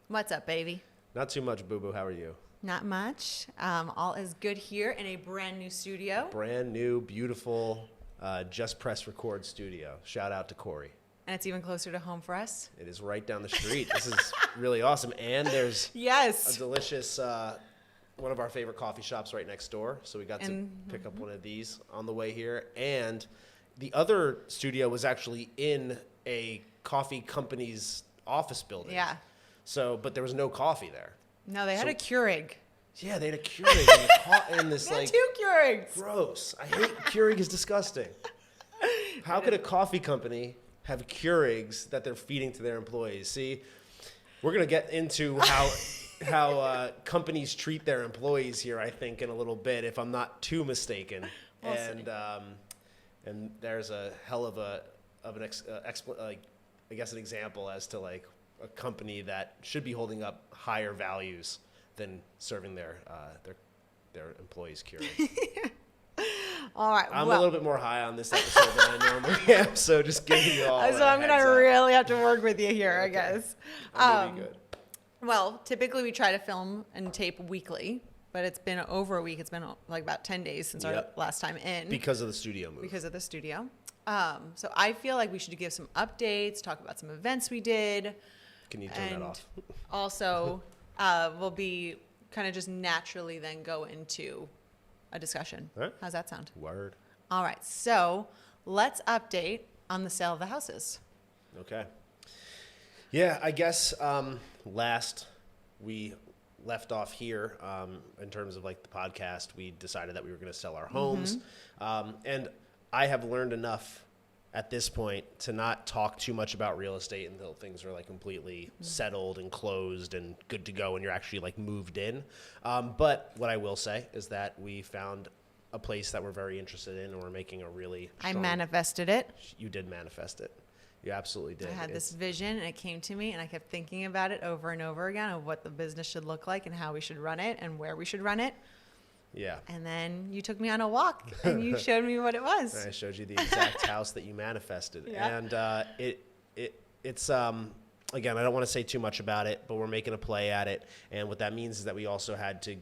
What's up, baby? Not too much, boo-boo. How are you? Not much. All is good here in a brand new studio. Brand new, beautiful, just press record studio. Shout out to Corey. And it's even closer to home for us. It is right down the street. This is really awesome. And there's yes, a delicious, one of our favorite coffee shops right next door. So we got to pick up one of these on the way here. And the other studio was actually in a coffee company's office building. Yeah. So, but there was no coffee there. No, they had a Keurig. Yeah, they had a Keurig in this They had like 2 Keurigs. gross. I hate Keurig is disgusting. How could a coffee company have Keurigs that they're feeding to their employees? See, we're gonna get into how companies treat their employees here, I think, in a little bit, if I'm not too mistaken. We'll And there's a hell of an example as to like a company that should be holding up higher values than serving their employees Keurig. All right. I'm a little bit more high on this episode than I normally am, so just giving you all. So I'm gonna really have to work with you here, I guess. That'll be good. Well, typically we try to film and tape weekly, but it's been over a week. It's been like about 10 days since our last time in. Because of the studio move. Because of the studio. So I feel like we should give some updates, talk about some events we did. Can you turn that off? Also, we'll be kind of just naturally then go into a discussion. All right. How's that sound? Word. All right. So let's update on the sale of the houses. Okay. Yeah, I guess last we left off here in terms of like the podcast, we decided that we were going to sell our homes. And I have learned enough at this point to not talk too much about real estate until things are like completely settled and closed and good to go and you're actually like moved in. But what I will say is that we found a place that we're very interested in and we're making a really strong... I manifested it. You did manifest it. You absolutely did. I had this vision and it came to me and I kept thinking about it over and over again of what the business should look like and how we should run it and where we should run it. Yeah. And then you took me on a walk and you showed me what it was. And I showed you the exact house that you manifested. Yeah. And it's again, I don't want to say too much about it, but we're making a play at it. And what that means is that we also had to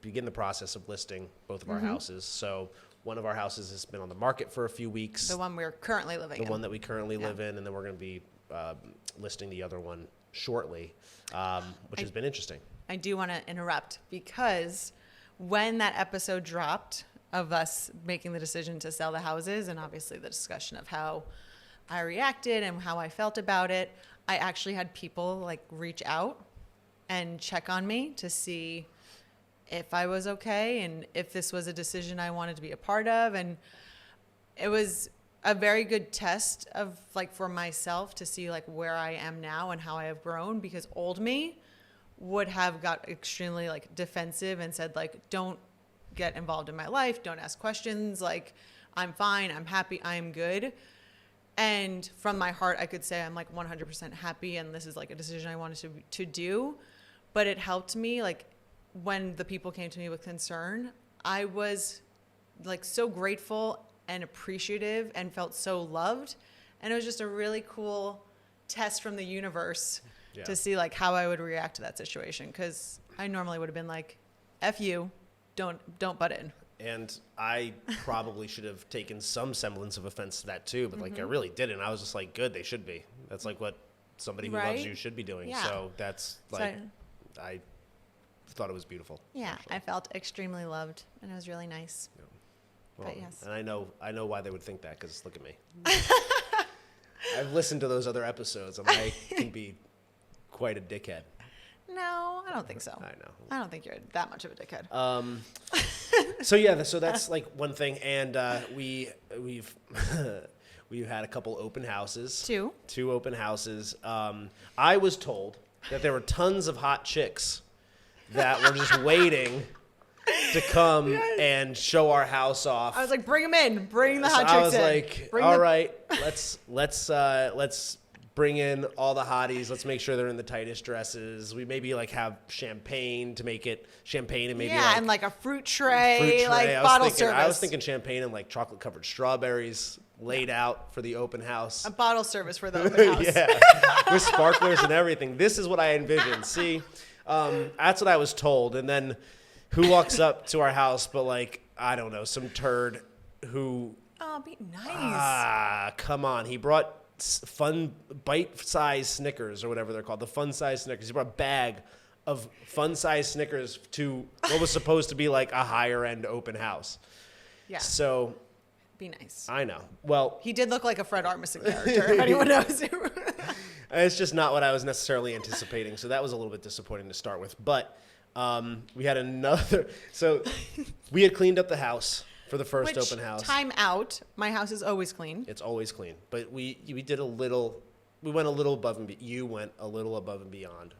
begin the process of listing both of our houses. So one of our houses has been on the market for a few weeks. The one we're currently living in. The one that we currently live in, and then we're going to be listing the other one shortly, which has been interesting. I do want to interrupt because when that episode dropped of us making the decision to sell the houses and obviously the discussion of how I reacted and how I felt about it, I actually had people like reach out and check on me to see if I was okay and if this was a decision I wanted to be a part of. And it was a very good test of like for myself to see like where I am now and how I have grown, because old me would have got extremely like defensive and said like, don't get involved in my life. Don't ask questions. Like, I'm fine. I'm happy. I'm good. And from my heart, I could say I'm like 100% happy. And this is like a decision I wanted to do, but it helped me. Like when the people came to me with concern, I was like so grateful and appreciative and felt so loved. And it was just a really cool test from the universe to see like how I would react to that situation. Cause I normally would have been like, F you, don't butt in. And I probably should have taken some semblance of offense to that too, but like I really didn't. I was just like, good, they should be. That's like what somebody who loves you should be doing. Yeah. So that's like, I thought it was beautiful. Yeah, actually. I felt extremely loved and it was really nice. Yeah. Well, but yes. And I know why they would think that, because look at me. I've listened to those other episodes and I can be quite a dickhead. No, I don't think so. I know. I don't think you're that much of a dickhead. So that's like one thing, and we've had a couple open houses. Two open houses. I was told that there were tons of hot chicks that were just waiting to come and show our house off. I was like, bring them in. Bring the hot So chicks in. I was like, all right, let's bring in all the hotties. Let's make sure they're in the tightest dresses. We maybe like have champagne to make it champagne and maybe and like a fruit tray, like bottle service. I was thinking champagne and like chocolate covered strawberries. laid out for the open house. A bottle service for the open house. Yeah, with sparklers and everything. This is what I envisioned. See, that's what I was told. And then who walks up to our house but, like, I don't know, some turd who... Oh, be nice. Come on. He brought fun bite-sized Snickers or whatever they're called, the fun-sized Snickers. He brought a bag of fun-sized Snickers to what was supposed to be like a higher-end open house. Yeah. So... Be nice. I know. Well... He did look like a Fred Armisen character, if anyone knows. It's just not what I was necessarily anticipating, so that was a little bit disappointing to start with. But we had another... So we had cleaned up the house for the first open house. Time out. My house is always clean. It's always clean. But we did a little... We went a little above and beyond. You went a little above and beyond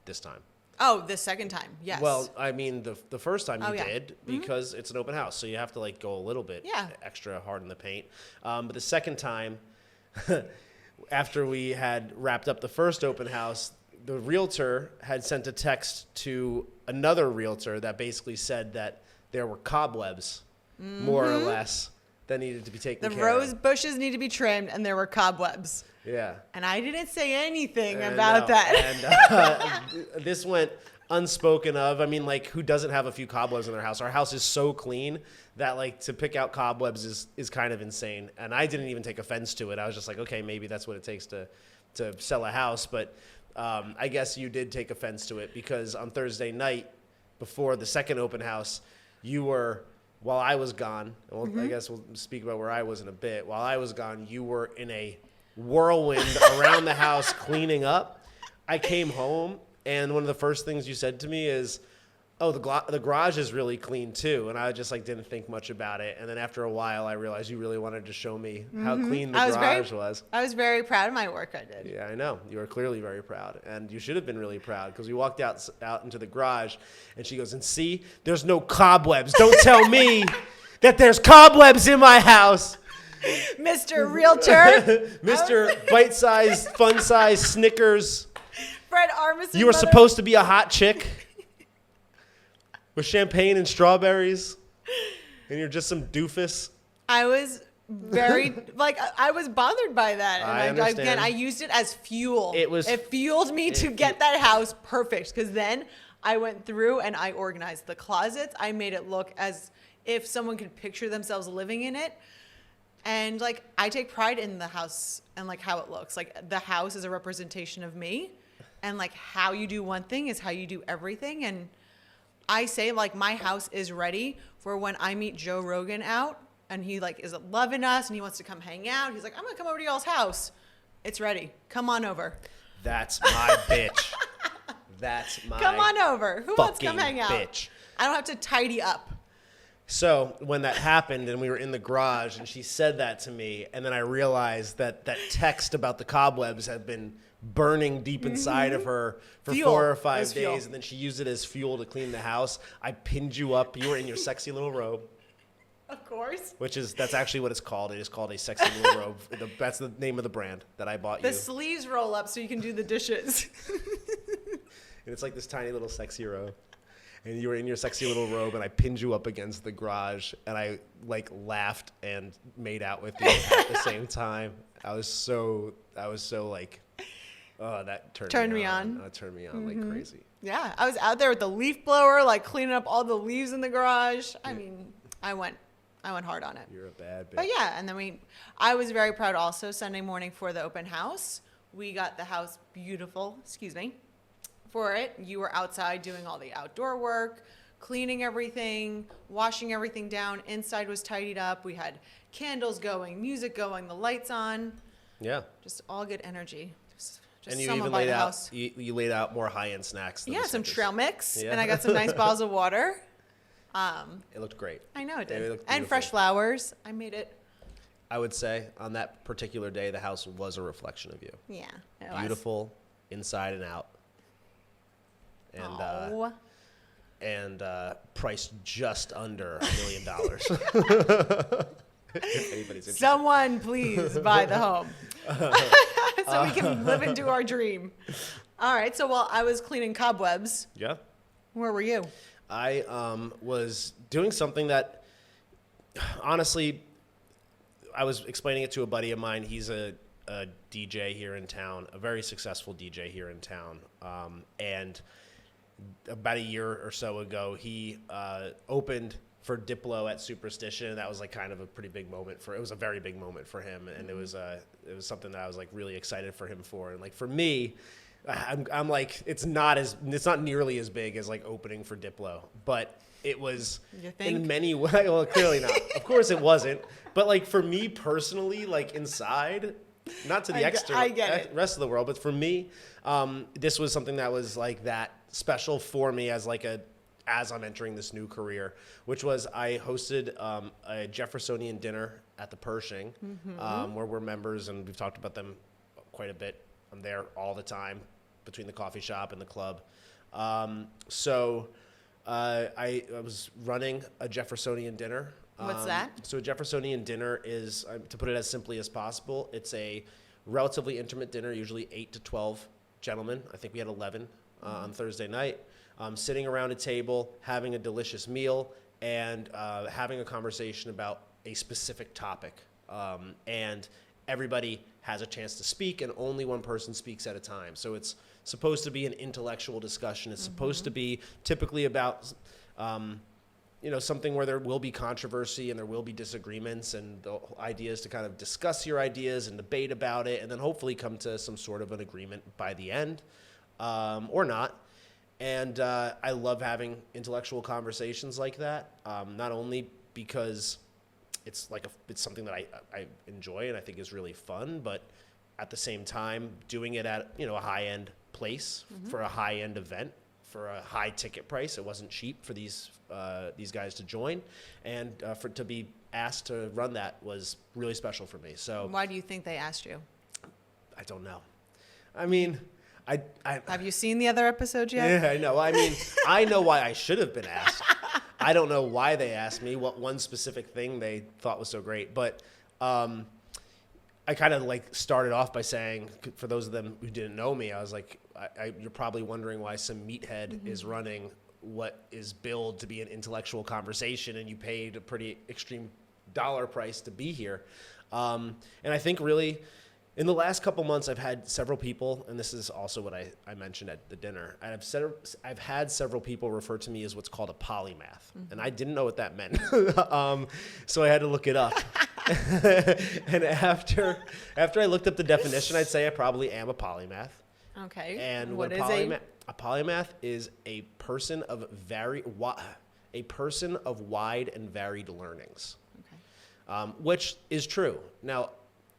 this time. Oh, the second time, yes. Well, I mean, the first time you yeah. did because it's an open house, so you have to like go a little bit extra hard in the paint. But the second time, after we had wrapped up the first open house, the realtor had sent a text to another realtor that basically said that there were cobwebs, more or less, that needed to be taken care of. The rose bushes need to be trimmed, and there were cobwebs. Yeah. And I didn't say anything about that. And this went unspoken of. I mean, like, who doesn't have a few cobwebs in their house? Our house is so clean that, like, to pick out cobwebs is kind of insane. And I didn't even take offense to it. I was just like, okay, maybe that's what it takes to sell a house. But I guess you did take offense to it because on Thursday night before the second open house, you were... While I was gone, I guess we'll speak about where I was in a bit. While I was gone, you were in a whirlwind around the house cleaning up. I came home, and one of the first things you said to me is, oh, the garage is really clean too. And I just like didn't think much about it. And then after a while, I realized you really wanted to show me how clean the garage was. I was very proud of my work I did. Yeah, I know. You were clearly very proud. And you should have been really proud because we walked out into the garage, and she goes, and see, there's no cobwebs. Don't tell me that there's cobwebs in my house. Mr. Realtor. Mr. Bite-sized, fun-sized Snickers. Fred Armisen. You were supposed to be a hot chick with champagne and strawberries, and you're just some doofus. I was very, I was bothered by that. And I understand. Again, I used it as fuel. It fueled me to get that house perfect, because then I went through and I organized the closets. I made it look as if someone could picture themselves living in it. And, like, I take pride in the house and, like, how it looks. Like, the house is a representation of me. And, like, how you do one thing is how you do everything. And I say, like, my house is ready for when I meet Joe Rogan out and he, like, is loving us and he wants to come hang out. He's like, I'm going to come over to y'all's house. It's ready. Come on over. That's my bitch. That's my Come on over. Who wants to come hang out? Bitch. I don't have to tidy up. So when that happened and we were in the garage and she said that to me, and then I realized that that text about the cobwebs had been burning deep inside of her for Fuel. 4 or 5 days, Fuel. and then she used it as fuel to clean the house. I pinned you up. You were in your sexy little robe. Of course. That's actually what it's called. It is called a sexy little robe. That's the name of the brand that I bought you. The sleeves roll up so you can do the dishes. And it's like this tiny little sexy robe. And you were in your sexy little robe, and I pinned you up against the garage, and I like laughed and made out with you at the same time. I was so like, oh, that turned me on. That turned me on like crazy. Yeah, I was out there with the leaf blower, like cleaning up all the leaves in the garage. I mean, I went hard on it. You're a bad bitch. But yeah, and then I was very proud also Sunday morning for the open house. We got the house beautiful, for it. You were outside doing all the outdoor work, cleaning everything, washing everything down. Inside was tidied up. We had candles going, music going, the lights on. Yeah. Just all good energy. Just And you someone even by laid the out house. you laid out more high-end snacks. Than Yeah, the some Snickers. trail mix, Yeah. and I got some nice bottles of water. It looked great. I know it It did. looked And fresh beautiful. flowers. I made it. I would say on that particular day, the house was a reflection of you. Yeah, it was. Beautiful, inside and out. And Aw. priced just under $1 million. If anybody's interested. Someone please buy the home so we can live into our dream. All right, so while I was cleaning cobwebs, Yeah. where were you? I was doing something that, honestly, I was explaining it to a buddy of mine. He's a DJ here in town, a very successful DJ here in town. And about a year or so ago, he opened for Diplo at Superstition, and that was like kind of a pretty big moment it was a very big moment for him, and it was something that I was like really excited for him for. And like for me, I'm like it's not nearly as big as like opening for Diplo, but it was in many ways. Well, clearly not. Of course it wasn't, but like for me personally, like inside, not to the rest of the world, but for me, this was something that was like that special for me as I'm entering this new career, which was I hosted a Jeffersonian dinner at the Pershing, where we're members, and we've talked about them quite a bit. I'm there all the time between the coffee shop and the club. So I was running a Jeffersonian dinner. What's that? So a Jeffersonian dinner is, to put it as simply as possible, it's a relatively intimate dinner, usually 8 to 12 gentlemen. I think we had 11 on Thursday night. Sitting around a table, having a delicious meal, and having a conversation about a specific topic. And everybody has a chance to speak, and only one person speaks at a time. So it's supposed to be an intellectual discussion. It's supposed to be typically about, something where there will be controversy and there will be disagreements, and the idea is to kind of discuss your ideas and debate about it, and then hopefully come to some sort of an agreement by the end, or not. And I love having intellectual conversations like that, not only because it's something that I enjoy and I think is really fun, but at the same time doing it at a high-end place for a high-end event for a high ticket price. It wasn't cheap for these guys to join, and to be asked to run that was really special for me. So why do you think they asked you? I don't know. I mean, I have you seen the other episodes yet? Yeah, I know. I mean, I know why I should have been asked. I don't know why they asked me, what one specific thing they thought was so great. But I kind of started off by saying, for those of them who didn't know me, I was like, you're probably wondering why some meathead is running what is billed to be an intellectual conversation, and you paid a pretty extreme dollar price to be here. And I think really, in the last couple months, I've had several people, and this is also what I mentioned at the dinner. I've had several people refer to me as what's called a polymath, and I didn't know what that meant, so I had to look it up. And after I looked up the definition, I'd say I probably am a polymath. Okay. And what is a polymath is a person of wide and varied learnings, which is true. Now,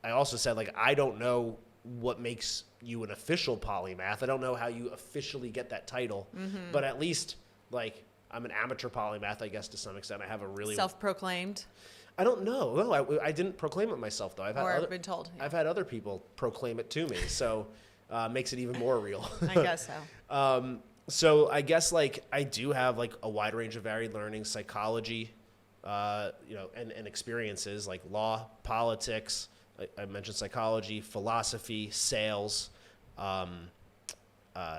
I also said, I don't know what makes you an official polymath. I don't know how you officially get that title, but at least, I'm an amateur polymath, I guess, to some extent. I have a really... Self-proclaimed? I don't know. No, I didn't proclaim it myself, though. I've been told. Yeah. I've had other people proclaim it to me, so makes it even more real. I guess so. So I guess, I do have, a wide range of varied learning, psychology, and experiences, like law, politics... I mentioned psychology, philosophy, sales,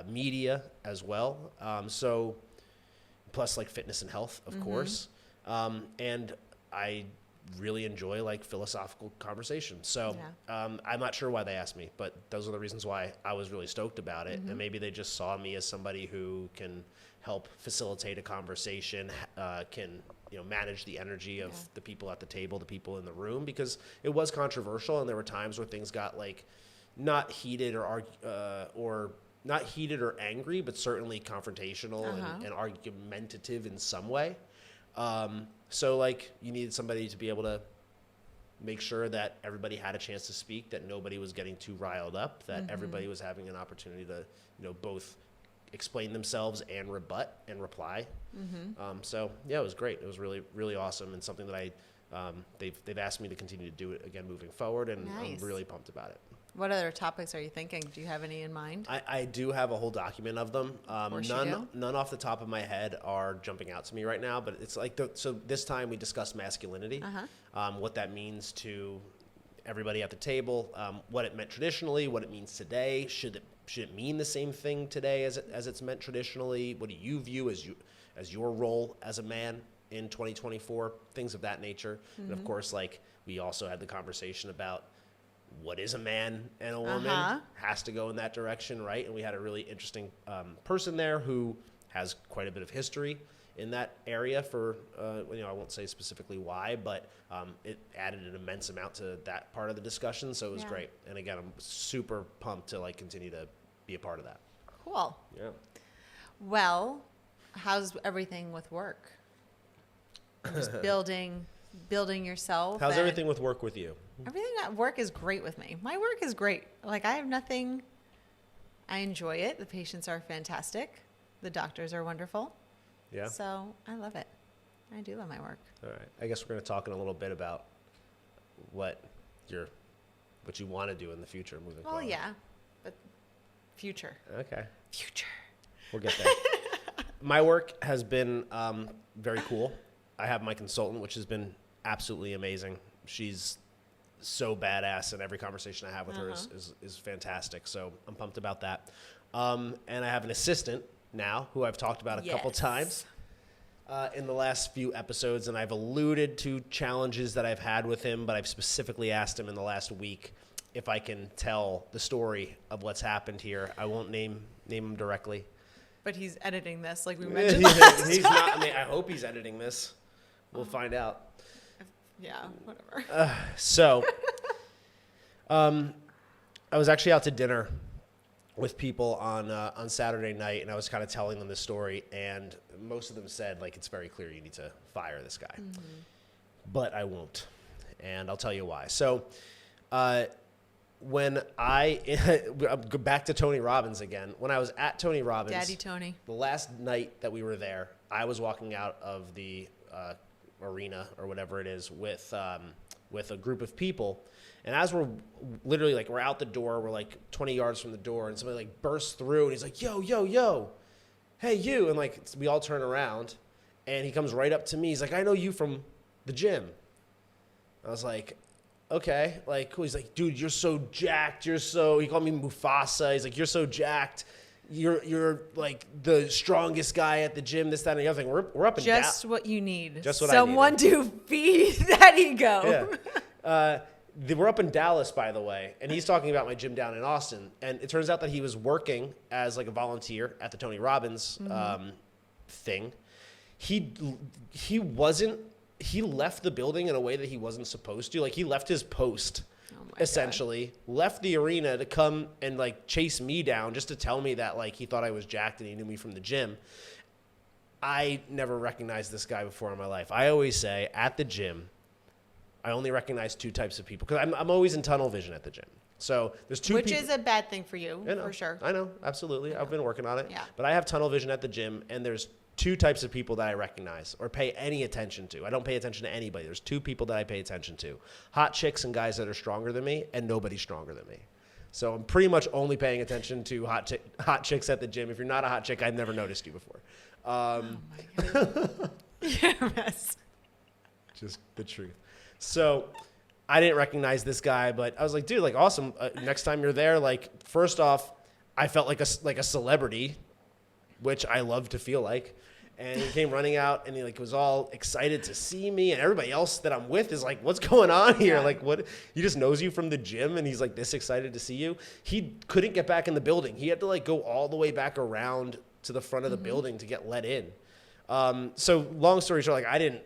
media as well. So plus fitness and health, of course. And I really enjoy philosophical conversations. So I'm not sure why they asked me, but those are the reasons why I was really stoked about it. And maybe they just saw me as somebody who can help facilitate a conversation, can manage the energy of the people at the table, the people in the room, because it was controversial, and there were times where things got not heated or not heated or angry, but certainly confrontational and argumentative in some way. So you needed somebody to be able to make sure that everybody had a chance to speak, that nobody was getting too riled up, that everybody was having an opportunity to both explain themselves and rebut and reply. So yeah, it was great. It was really, really awesome, and something that they've asked me to continue to do it again moving forward, and nice. I'm really pumped about it. What other topics are you thinking? Do you have any in mind? I do have a whole document of them. None off the top of my head are jumping out to me right now, but it's so this time we discussed masculinity, what that means to everybody at the table, what it meant traditionally, what it means today. Should it mean the same thing today as it's meant traditionally? What do you view as your role as a man in 2024? Things of that nature. And of course, We also had the conversation about what is a man and a woman, has to go in that direction, right? And we had a really interesting person there who has quite a bit of history in that area for, I won't say specifically why, but it added an immense amount to that part of the discussion. So it was great. And again, I'm super pumped to like continue to be a part of that. Cool. Yeah. Well, how's everything with work? Just building yourself. How's everything with work with you? Everything at work is great with me. My work is great. Like, I have nothing. I enjoy it. The patients are fantastic. The doctors are wonderful. Yeah. So I love it. I do love my work. All right. I guess we're going to talk in a little bit about what you want to do in the future moving forward. Well, yeah, but future. Okay. Future. We'll get there. My work has been very cool. I have my consultant, which has been absolutely amazing. She's so badass, and every conversation I have with her is fantastic. So I'm pumped about that. And I have an assistant now who I've talked about a couple times in the last few episodes, and I've alluded to challenges that I've had with him, but I've specifically asked him in the last week if I can tell the story of what's happened here. I won't name him directly. But he's editing this, like we mentioned last He's time. not. I mean, I hope he's editing this. We'll find out. Yeah, whatever. So, I was actually out to dinner with people on Saturday night, and I was kind of telling them this story, and most of them said, like, it's very clear you need to fire this guy. Mm-hmm. But I won't, and I'll tell you why. So, when I'll go back to Tony Robbins again. When I was at Tony Robbins, Daddy Tony, the last night that we were there, I was walking out of the arena or whatever it is with a group of people, and as we're literally like we're out the door, we're like 20 yards from the door, and somebody like bursts through, and he's like, yo, hey you, and like we all turn around, and he comes right up to me. He's like, I know you from the gym. I was like, okay, like cool. He's like, dude, you're so jacked. He called me Mufasa. He's like, you're so jacked. You're like the strongest guy at the gym, this, that, and the other thing. We're up and down. Just what you need. Just what Someone I needed. to feed that ego. Yeah. We're up in Dallas, by the way, and he's talking about my gym down in Austin. And it turns out that he was working as like a volunteer at the Tony Robbins thing. He left the building in a way that he wasn't supposed to. Like, he left his post. Essentially left the arena to come and like chase me down just to tell me that like he thought I was jacked and he knew me from the gym. I never recognized this guy before in my life. I always say at the gym, I only recognize two types of people because I'm always in tunnel vision at the gym. So there's two Which people. is a bad thing for you, I know, for sure. I know, absolutely. I've been working on it. Yeah. But I have tunnel vision at the gym, and there's two types of people that I recognize or pay any attention to. I don't pay attention to anybody. There's two people that I pay attention to. Hot chicks and guys that are stronger than me, and nobody's stronger than me. So I'm pretty much only paying attention to hot chicks at the gym. If you're not a hot chick, I've never noticed you before. Oh my God. Yes. Just the truth. So I didn't recognize this guy, but I was like, dude, like, awesome. Next time you're there, like, first off, I felt like a celebrity, which I love to feel like. And he came running out, and he like was all excited to see me, and everybody else that I'm with is like, "What's going on here? Yeah. Like, what?" He just knows you from the gym, and he's like this excited to see you. He couldn't get back in the building. He had to like go all the way back around to the front of the building to get let in. So long story short, like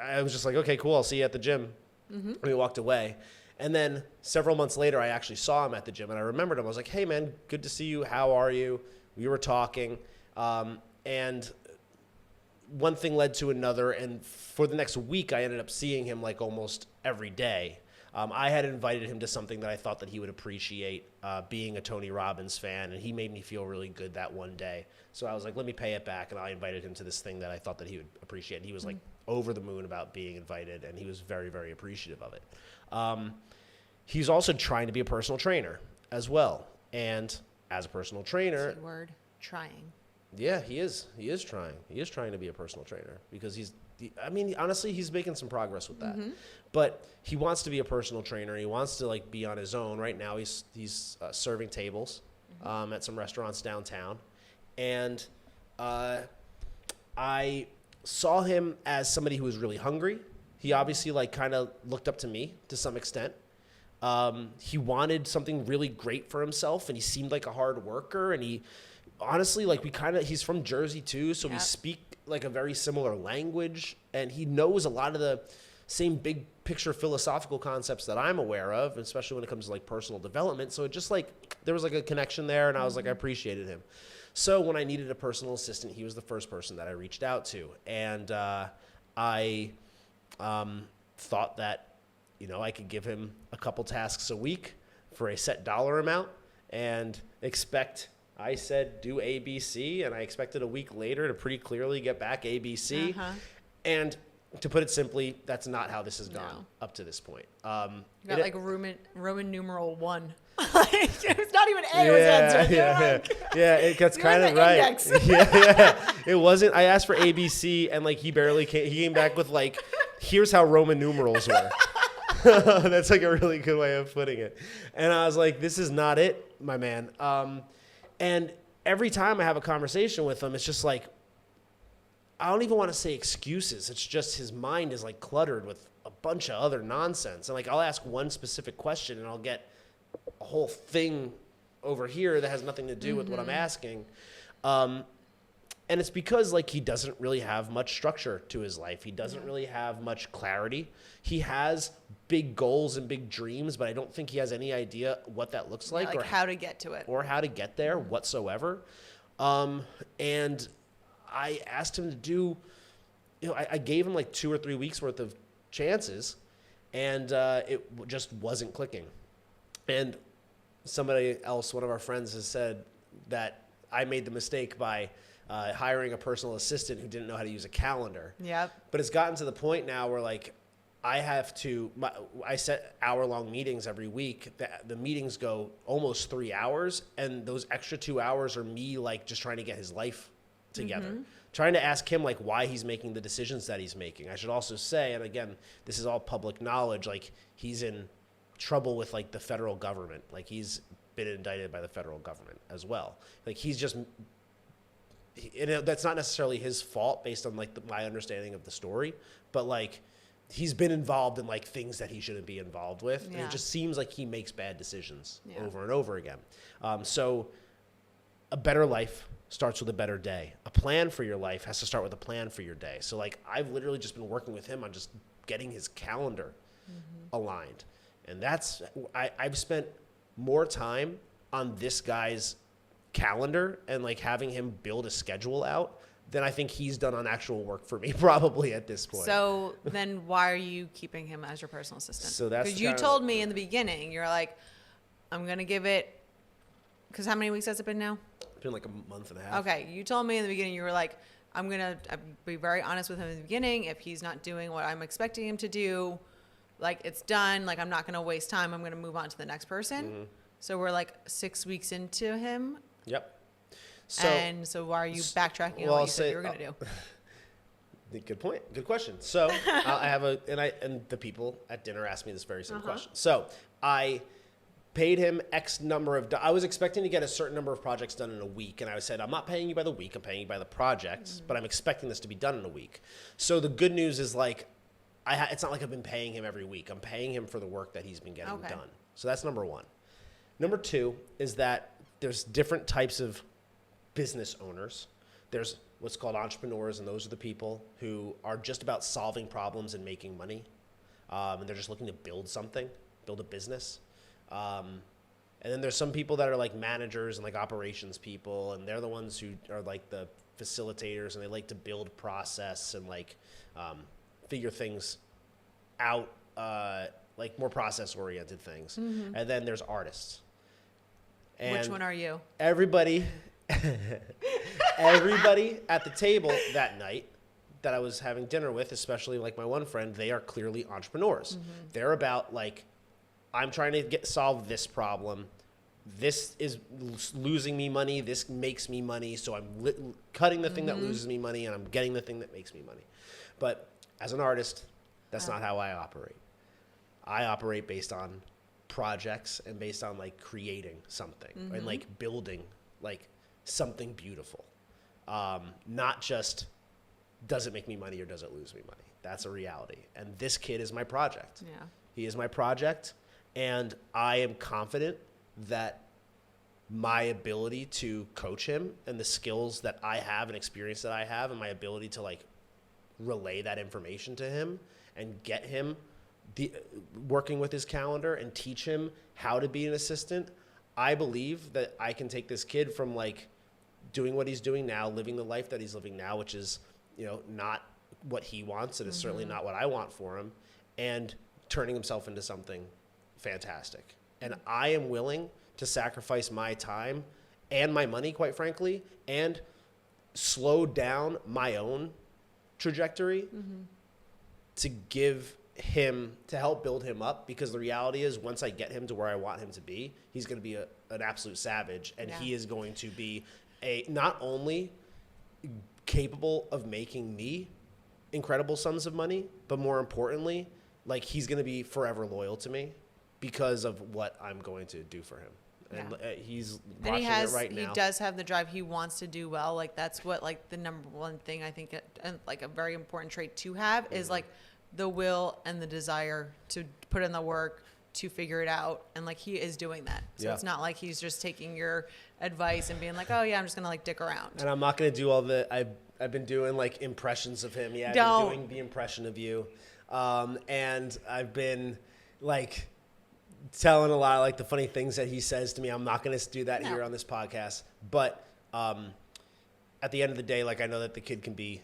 I was just like, "Okay, cool. I'll see you at the gym." And we walked away. And then several months later, I actually saw him at the gym, and I remembered him. I was like, "Hey, man, good to see you. How are you?" We were talking. And one thing led to another, and for the next week, I ended up seeing him like almost every day. I had invited him to something that I thought that he would appreciate, being a Tony Robbins fan, and he made me feel really good that one day. So I was like, let me pay it back, and I invited him to this thing that I thought that he would appreciate. And he was like over the moon about being invited, and he was very, very appreciative of it. He's also trying to be a personal trainer as well, and as a personal trainer, Word, trying. yeah, he is. He is trying. He is trying to be a personal trainer because honestly, he's making some progress with that. But he wants to be a personal trainer. He wants to like be on his own. Right now, he's serving tables at some restaurants downtown, and I saw him as somebody who was really hungry. He obviously like kind of looked up to me to some extent. He wanted something really great for himself, and he seemed like a hard worker. And he honestly, like he's from Jersey too, so we speak like a very similar language, and he knows a lot of the same big picture philosophical concepts that I'm aware of, especially when it comes to like personal development. So it just like there was like a connection there, and I was like, I appreciated him. So when I needed a personal assistant, he was the first person that I reached out to, and I thought that, you know, I could give him a couple tasks a week for a set dollar amount and I said, do ABC, and I expected a week later to pretty clearly get back ABC. And to put it simply, that's not how this has gone up to this point. You got like Roman numeral 1. It's not even A, it was answered. Yeah, it gets kind of right. Yeah. It wasn't. I asked for ABC, and like he barely came. He came back with like, here's how Roman numerals were. That's like a really good way of putting it. And I was like, this is not it, my man. And every time I have a conversation with him, it's just like, I don't even want to say excuses. It's just his mind is like cluttered with a bunch of other nonsense. And like, I'll ask one specific question and I'll get a whole thing over here that has nothing to do with what I'm asking. And it's because like he doesn't really have much structure to his life. He doesn't really have much clarity. He has big goals and big dreams, but I don't think he has any idea what that looks like, or how to get to it, or how to get there whatsoever. And I asked him to do, you know, I gave him like 2 or 3 weeks worth of chances, and it just wasn't clicking. And somebody else, one of our friends, has said that I made the mistake by hiring a personal assistant who didn't know how to use a calendar. Yep. But it's gotten to the point now where like I set hour-long meetings every week. The meetings go almost 3 hours, and those extra 2 hours are me like just trying to get his life together, trying to ask him like why he's making the decisions that he's making. I should also say, and again, this is all public knowledge, like he's in trouble with like the federal government. Like he's been indicted by the federal government as well. Like he's just, that's not necessarily his fault based on like my understanding of the story, but like he's been involved in like things that he shouldn't be involved with. And it just seems like he makes bad decisions over and over again. So a better life starts with a better day. A plan for your life has to start with a plan for your day. So like I've literally just been working with him on just getting his calendar aligned. And I've spent more time on this guy's calendar and like having him build a schedule out than I think he's done on actual work for me probably at this point. So then why are you keeping him as your personal assistant? So that's because you told me in the beginning, you're like, I'm going to give it, because how many weeks has it been now? It's been like a month and a half. Okay. You told me in the beginning, you were like, I'm going to be very honest with him in the beginning. If he's not doing what I'm expecting him to do, like it's done, like I'm not going to waste time. I'm going to move on to the next person. So we're like 6 weeks into him. Yep. So why are you backtracking on what you said you were going to do? Good point. Good question. So I have and the people at dinner asked me this very same question. So I paid him X number of, I was expecting to get a certain number of projects done in a week. And I said, I'm not paying you by the week, I'm paying you by the projects, but I'm expecting this to be done in a week. So the good news is like, it's not like I've been paying him every week. I'm paying him for the work that he's been getting done. So that's number one. Number two is that there's different types of business owners. There's what's called entrepreneurs, and those are the people who are just about solving problems and making money. And they're just looking to build something, build a business. And then there's some people that are like managers and like operations people, and they're the ones who are like the facilitators, and they like to build process and like figure things out, like more process-oriented things. And then there's artists. And which one are you? Everybody at the table that night that I was having dinner with, especially like my one friend, they are clearly entrepreneurs. They're about like, I'm trying to solve this problem. This is losing me money. This makes me money. So I'm cutting the thing that loses me money, and I'm getting the thing that makes me money. But as an artist, that's not how I operate. I operate based on projects and based on like creating something and like building like something beautiful. Not just does it make me money or does it lose me money. That's a reality. And this kid is my project. Yeah. He is my project. And I am confident that my ability to coach him and the skills that I have and experience that I have and my ability to like relay that information to him and get him working with his calendar and teach him how to be an assistant. I believe that I can take this kid from like doing what he's doing now, living the life that he's living now, which is, you know, not what he wants and it's certainly not what I want for him, and turning himself into something fantastic. And I am willing to sacrifice my time and my money, quite frankly, and slow down my own trajectory to give him, to help build him up, because the reality is once I get him to where I want him to be, he's going to be an absolute savage, and he is going to be not only capable of making me incredible sums of money, but more importantly, like he's going to be forever loyal to me because of what I'm going to do for him. And he's watching it right now. He does have the drive. He wants to do well. Like that's what like the number one thing I think, and like a very important trait to have is like the will and the desire to put in the work to figure it out. And like he is doing that. So it's not like he's just taking your advice and being like, oh yeah, I'm just gonna like dick around. And I'm not gonna do all the I've been doing like impressions of him. Yeah, I've been doing the impression of you, and I've been like telling a lot of like the funny things that he says to me. I'm not going to do that here on this podcast, but at the end of the day, like I know that the kid can be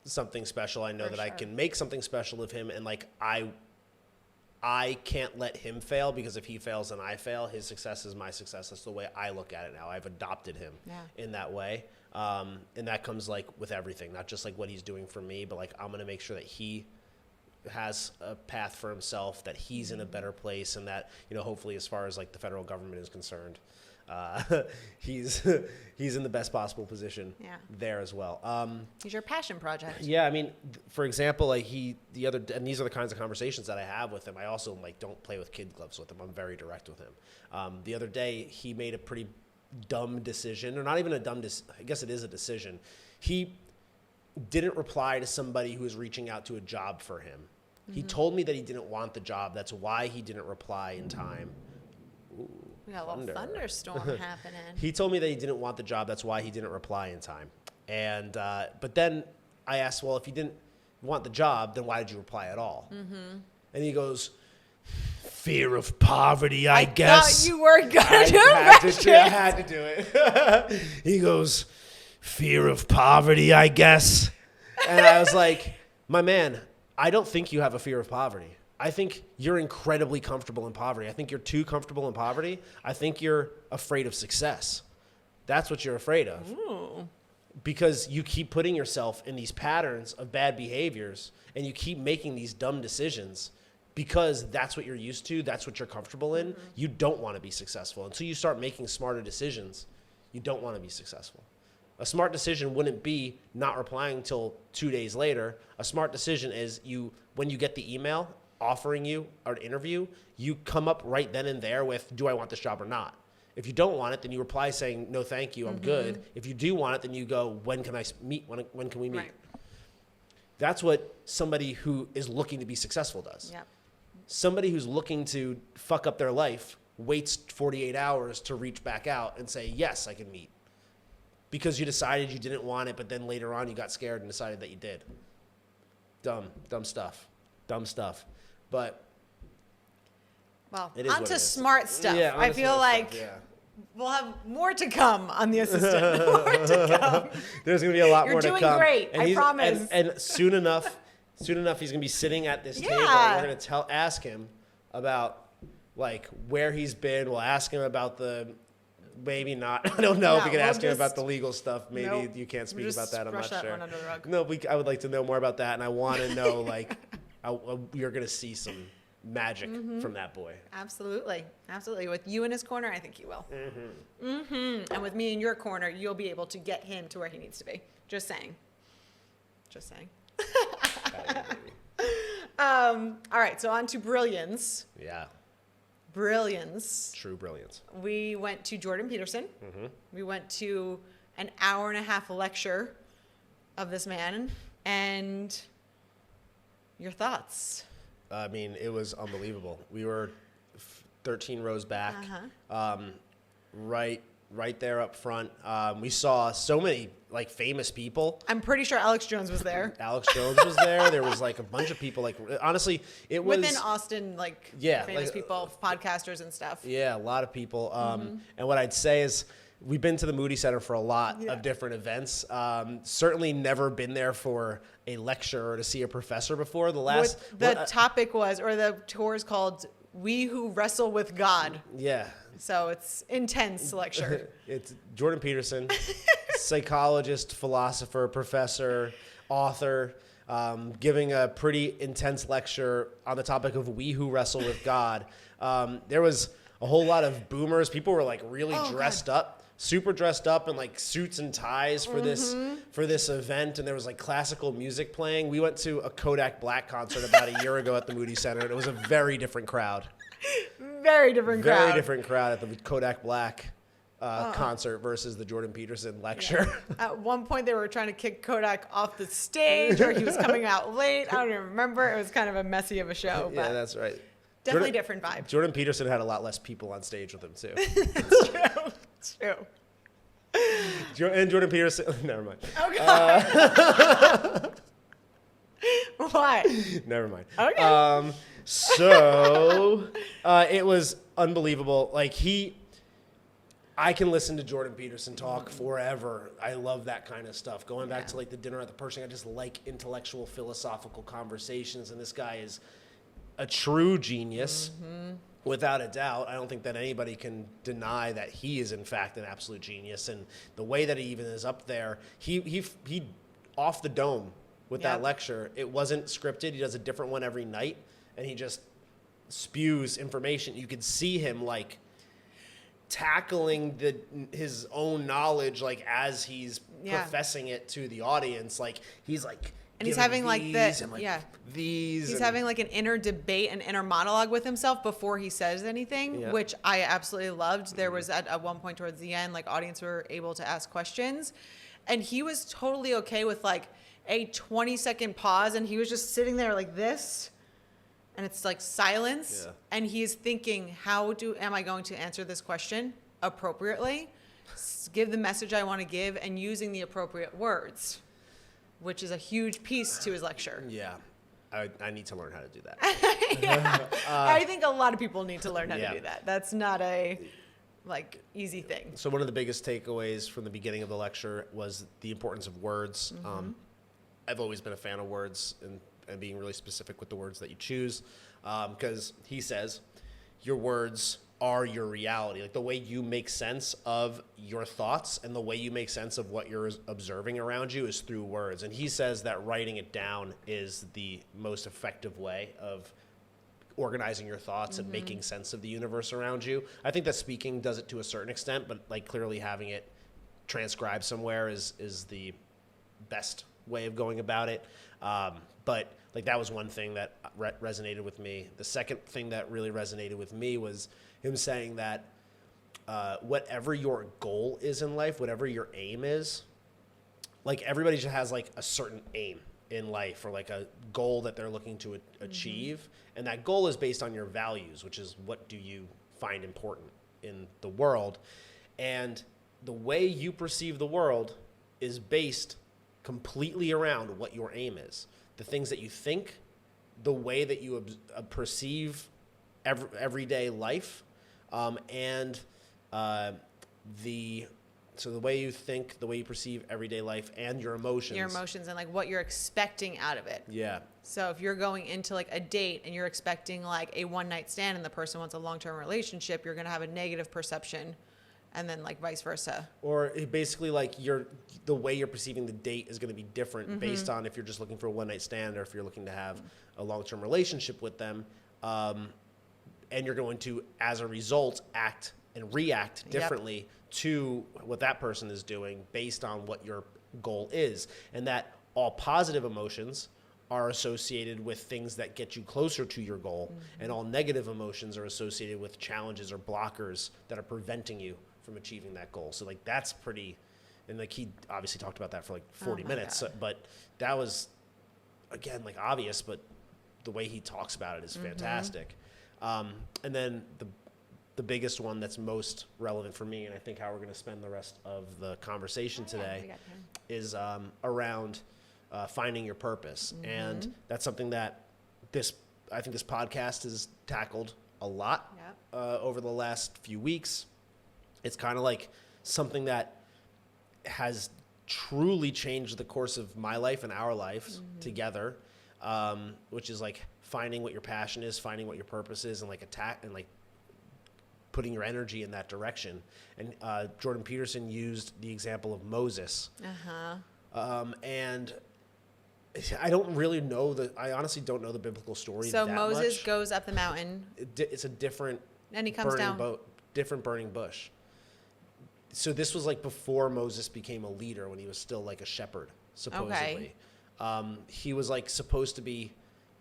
something special. I know that I can make something special of him, and like I can't let him fail, because if he fails and I fail, his success is my success. That's the way I look at it now. I've adopted him in that way, and that comes like with everything, not just like what he's doing for me, but like I'm going to make sure that he has a path for himself, that he's in a better place, and that, you know, hopefully as far as like the federal government is concerned, he's in the best possible position there as well. He's your passion project. Yeah. I mean, for example, like and these are the kinds of conversations that I have with him. I also like don't play with kid gloves with him. I'm very direct with him. The other day he made a pretty dumb decision, or not even a dumb I guess it is a decision. He didn't reply to somebody who was reaching out to a job for him. He told me that he didn't want the job. That's why he didn't reply in time. Ooh, we got a little thunderstorm happening. He told me that he didn't want the job. That's why he didn't reply in time. And but then I asked, well, if you didn't want the job, then why did you reply at all? And he goes, fear of poverty, I guess. I thought you were going to do it. I had to do it. He goes, fear of poverty, I guess. And I was like, my man, I don't think you have a fear of poverty. I think you're incredibly comfortable in poverty. I think you're too comfortable in poverty. I think you're afraid of success. That's what you're afraid of. Ooh. Because you keep putting yourself in these patterns of bad behaviors, and you keep making these dumb decisions because that's what you're used to. That's what you're comfortable in. You don't want to be successful. Until you start making smarter decisions, you don't want to be successful. A smart decision wouldn't be not replying until 2 days later. A smart decision is when you get the email offering you an interview, you come up right then and there with, do I want this job or not? If you don't want it, then you reply saying, no, thank you, I'm good. If you do want it, then you go, when can I meet? When can we meet? Right. That's what somebody who is looking to be successful does. Yep. Somebody who's looking to fuck up their life waits 48 hours to reach back out and say, yes, I can meet. Because you decided you didn't want it, but then later on you got scared and decided that you did. Dumb stuff. But well, it is on to smart stuff. Yeah, I feel like we'll have more to come on the assistant. More to come. There's going to be a lot more to come. You're doing great, I promise. And soon enough, he's going to be sitting at this table. And we're going to ask him about like where he's been. We'll ask him about maybe not. I don't know. We could ask him about the legal stuff. Maybe you can't speak about that. I'm not sure. No, I would like to know more about that, and I want to know like you're going to see some magic from that boy. Absolutely. With you in his corner, I think he will. And with me in your corner, you'll be able to get him to where he needs to be. Just saying. All right. So on to brilliance. Yeah. Brilliance. True brilliance. We went to Jordan Peterson. We went to an hour and a half lecture of this man, and Your thoughts? I mean, it was unbelievable. We were 13 rows back, right there up front. We saw so many like famous people. I'm pretty sure Alex Jones was there. Alex Jones was there. There was like a bunch of people. Like honestly, it was Within Austin, like famous people, podcasters and stuff. Yeah, a lot of people. And what I'd say is we've been to the Moody Center for a lot of different events. Certainly never been there for a lecture or to see a professor before. The topic was, or the tour is called "We Who Wrestle with God." Yeah. So it's intense lecture. It's Jordan Peterson, psychologist, philosopher, professor, author, giving a pretty intense lecture on the topic of we who wrestle with God. There was a whole lot of boomers. People were like really dressed up, super dressed up in like suits and ties for this event. And there was like classical music playing. We went to a Kodak Black concert about a year ago at the Moody Center, and it was a very different crowd. Very different crowd. Very different crowd at the Kodak Black concert versus the Jordan Peterson lecture. Yeah. At one point, they were trying to kick Kodak off the stage, or he was coming out late. I don't even remember. It was kind of a messy of a show. But yeah, that's right. Definitely different vibe. Jordan Peterson had a lot less people on stage with him, too. It's true. It's true. And Jordan Peterson, never mind. Oh, God. Why? Never mind. Okay. So it was unbelievable. Like I can listen to Jordan Peterson talk forever. I love that kind of stuff. Going back to like the dinner at the Pershing, I just like intellectual, philosophical conversations. And this guy is a true genius, without a doubt. I don't think that anybody can deny that he is in fact an absolute genius. And the way that he even is up there, he off the dome with that lecture. It wasn't scripted. He does a different one every night. And he just spews information. You could see him like tackling his own knowledge, like as he's professing it to the audience. Like he's like, and he's having like these. He's having like an inner debate, an inner monologue with himself before he says anything, which I absolutely loved. There was at one point towards the end, like audience were able to ask questions, and he was totally okay with like a 20-second pause, and he was just sitting there like this. And it's like silence, and he's thinking, am I going to answer this question appropriately, give the message I want to give, and using the appropriate words, which is a huge piece to his lecture. Yeah, I need to learn how to do that. I think a lot of people need to learn how to do that. That's not a easy thing. So one of the biggest takeaways from the beginning of the lecture was the importance of words. I've always been a fan of words and being really specific with the words that you choose, because he says your words are your reality. Like the way you make sense of your thoughts and the way you make sense of what you're observing around you is through words. And he says that writing it down is the most effective way of organizing your thoughts and making sense of the universe around you. I think that speaking does it to a certain extent, but like clearly having it transcribed somewhere is the best way of going about it. But like that was one thing that resonated with me. The second thing that really resonated with me was him saying that whatever your goal is in life, whatever your aim is, like everybody just has like a certain aim in life or like a goal that they're looking to achieve. And that goal is based on your values, which is what do you find important in the world. And the way you perceive the world is based completely around what your aim is. The things that you think, the way that you perceive everyday life, and the way you think, the way you perceive everyday life, and your emotions. Your emotions and like what you're expecting out of it. Yeah. So if you're going into like a date and you're expecting like a one-night stand and the person wants a long-term relationship, you're going to have a negative perception. And then like vice versa. Or basically like the way you're perceiving the date is going to be different based on if you're just looking for a one-night stand or if you're looking to have a long-term relationship with them. And you're going to, as a result, act and react differently to what that person is doing based on what your goal is. And that all positive emotions are associated with things that get you closer to your goal. And all negative emotions are associated with challenges or blockers that are preventing you from achieving that goal. So like that's pretty, and like he obviously talked about that for like 40 minutes, but that was again like obvious, but the way he talks about it is fantastic. And then the biggest one that's most relevant for me, and I think how we're going to spend the rest of the conversation today, is around finding your purpose. And that's something that I think this podcast has tackled a lot over the last few weeks. It's kind of like something that has truly changed the course of my life and our lives together, which is like finding what your passion is, finding what your purpose is, and like putting your energy in that direction. And Jordan Peterson used the example of Moses. And I don't really know I honestly don't know the biblical story So that Moses much. goes up the mountain. It's a different And he comes down. Different burning bush. So this was like before Moses became a leader, when he was still like a shepherd, supposedly. He was like supposed to be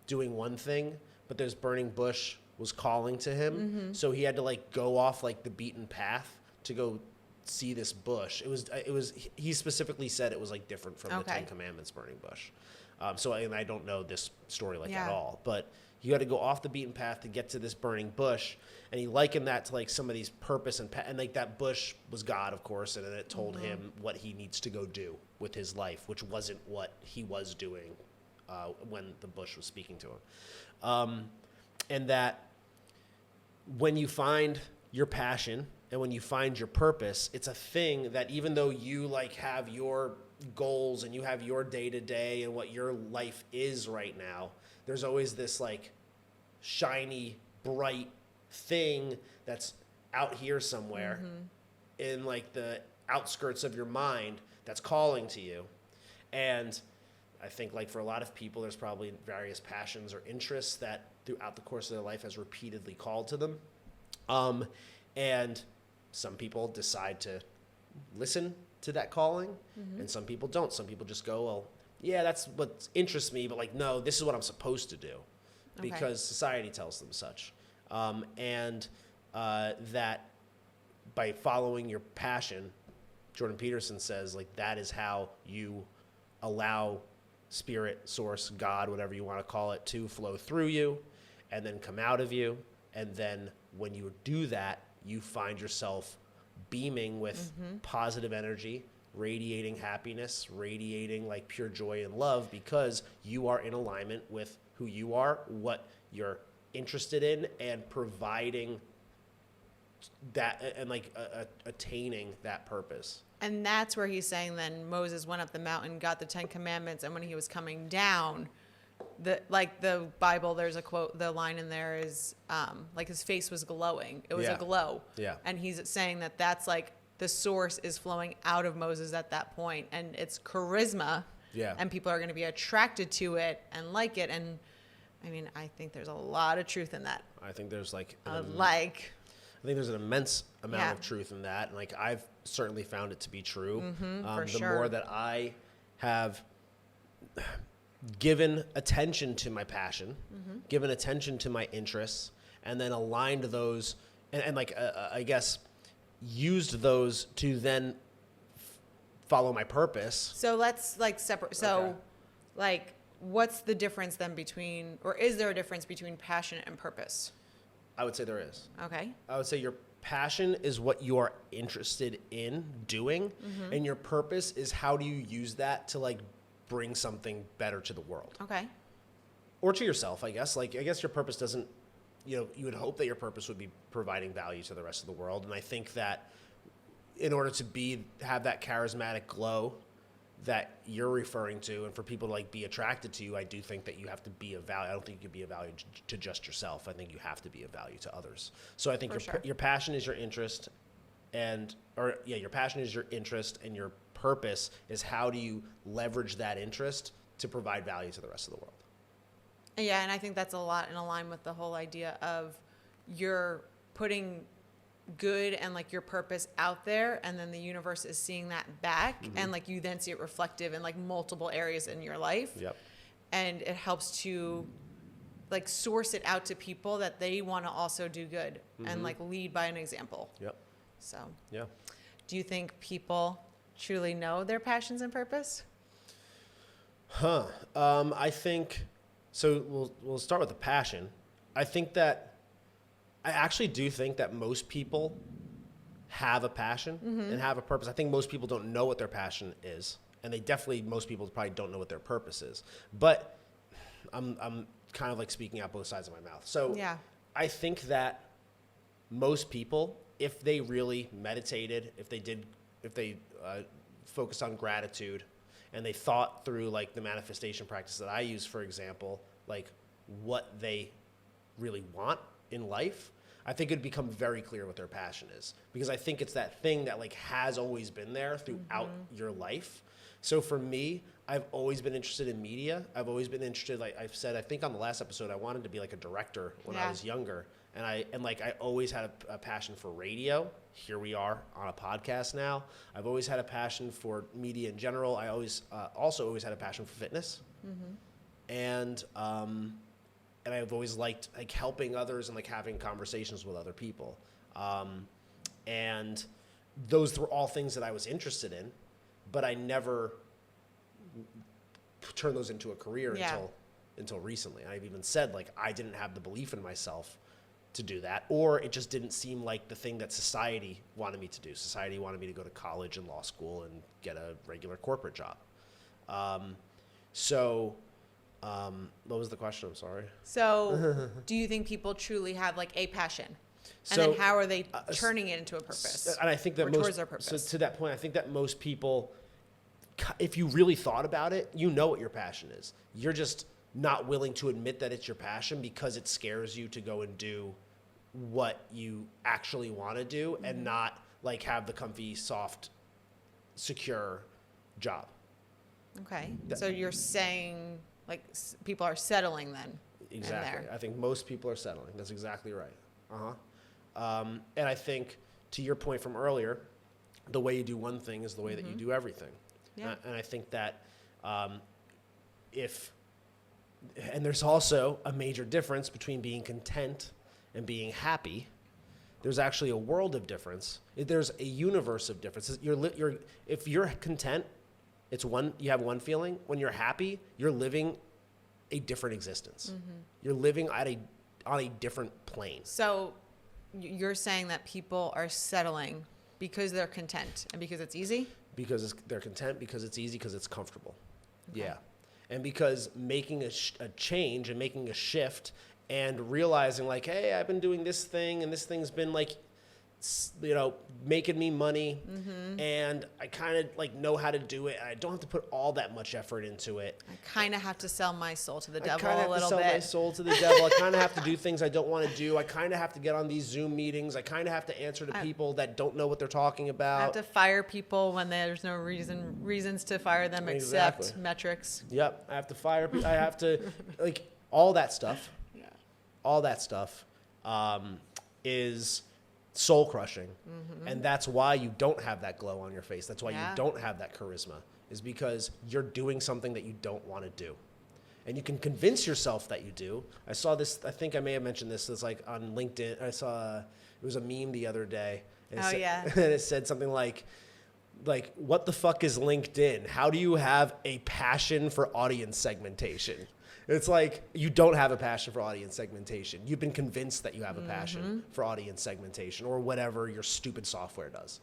doing one thing, but this burning bush was calling to him. So he had to like go off like the beaten path to go see this bush. He specifically said it was like different from the Ten Commandments burning bush. And I don't know this story at all, but you had to go off the beaten path to get to this burning bush. And he likened that to like some of these purpose and like that bush was God, of course. And then it told him what he needs to go do with his life, which wasn't what he was doing when the bush was speaking to him. And that when you find your passion and when you find your purpose, it's a thing that even though you like have your goals and you have your day to day and what your life is right now, there's always this like shiny, bright thing that's out here somewhere in like the outskirts of your mind that's calling to you. And I think like for a lot of people, there's probably various passions or interests that throughout the course of their life has repeatedly called to them. And some people decide to listen to that calling and some people don't. Some people just go, well, yeah, that's what interests me, but like, no, this is what I'm supposed to do because society tells them such. That by following your passion, Jordan Peterson says, like, that is how you allow spirit, source, God, whatever you want to call it, to flow through you and then come out of you. And then when you do that, you find yourself beaming with positive energy, radiating happiness, radiating like pure joy and love, because you are in alignment with who you are, what you're interested in, and providing that and like attaining that purpose. And that's where he's saying then Moses went up the mountain, got the 10 Commandments, and when he was coming down, the Bible, there's a quote, the line in there is like his face was glowing. It was a glow. Yeah. And he's saying that that's like the source is flowing out of Moses at that point, and it's charisma. Yeah. And people are going to be attracted to it and like it. And I mean, I think there's a lot of truth in that. I think there's like I think there's an immense amount of truth in that. And like, I've certainly found it to be true. The more that I have given attention to my passion, given attention to my interests, and then aligned those and like, I guess, used those to then follow my purpose. So let's like separate. So like, what's the difference then between, or is there a difference between passion and purpose? I would say there is. Okay. I would say your passion is what you are interested in doing, and your purpose is how do you use that to like bring something better to the world. Okay. Or to yourself, I guess. Like, I guess your purpose doesn't, you would hope that your purpose would be providing value to the rest of the world. And I think that in order to have that charismatic glow that you're referring to, and for people to like be attracted to you, I do think that you have to be of value. I don't think you can be of value to just yourself. I think you have to be of value to others. So I think your passion is your interest, your passion is your interest, and your purpose is how do you leverage that interest to provide value to the rest of the world. Yeah, and I think that's a lot in line with the whole idea of you're putting good and like your purpose out there, and then the universe is seeing that back, and like you then see it reflective in like multiple areas in your life. Yep. And it helps to like source it out to people that they want to also do good and like lead by an example. Yep. So Yeah. do you think people truly know their passions and purpose? I think So we'll start with the passion. I actually do think that most people have a passion and have a purpose. I think most people don't know what their passion is, and most people probably don't know what their purpose is. But I'm kind of like speaking out both sides of my mouth. So Yeah. I think that most people, if they really meditated, if they focused on gratitude, and they thought through like the manifestation practice that I use, for example, like what they really want in life, I think it'd become very clear what their passion is, because I think it's that thing that like has always been there throughout your life. So for me, I've always been interested in media. I've always been interested, like I've said, I think on the last episode, I wanted to be like a director when I was younger. And I always had a passion for radio. Here we are on a podcast now. I've always had a passion for media in general. I always also always had a passion for fitness. And I've always liked like helping others and like having conversations with other people. And those were all things that I was interested in, but I never turned those into a career until recently. I've even said like I didn't have the belief in myself to do that, or it just didn't seem like the thing that society wanted me to do. Society wanted me to go to college and law school and get a regular corporate job. What was the question? I'm sorry. So do you think people truly have like a passion? And then how are they turning it into a purpose? And I think that towards their purpose? So to that point, I think that most people, if you really thought about it, you know what your passion is. You're just not willing to admit that it's your passion because it scares you to go and do what you actually want to do and not like have the comfy, soft, secure job. Okay. So you're saying like people are settling then? Exactly. I think most people are settling. That's exactly right. And I think to your point from earlier, the way you do one thing is the way that you do everything. Yeah. And I think that and there's also a major difference between being content and being happy. There's actually a world of difference. There's a universe of differences. If you're content, you have one feeling. When you're happy, you're living a different existence. You're living on a different plane. So you're saying that people are settling because they're content and because it's easy? Because they're content, because it's easy, because it's comfortable. Okay. Yeah. And because making a change and making a shift and realizing like, hey, I've been doing this thing and this thing's been like, making me money and I kind of like know how to do it. I don't have to put all that much effort into it. I kind of have to sell my soul to the devil a little bit. I kind of have to sell my soul to the devil. I kind of have to do things I don't want to do. I kind of have to get on these Zoom meetings. I kind of have to answer to people that don't know what they're talking about. I have to fire people when there's no reasons to fire them except metrics. Yep. I have to fire people. I have to like all that stuff. Yeah. All that stuff is soul crushing. And that's why you don't have that glow on your face. That's why you don't have that charisma, is because you're doing something that you don't want to do. And you can convince yourself that you do. I saw this, I think I may have mentioned this, it's like on LinkedIn. I saw, it was a meme the other day. And and it said something like, what the fuck is LinkedIn? How do you have a passion for audience segmentation? It's like you don't have a passion for audience segmentation. You've been convinced that you have a passion for audience segmentation or whatever your stupid software does.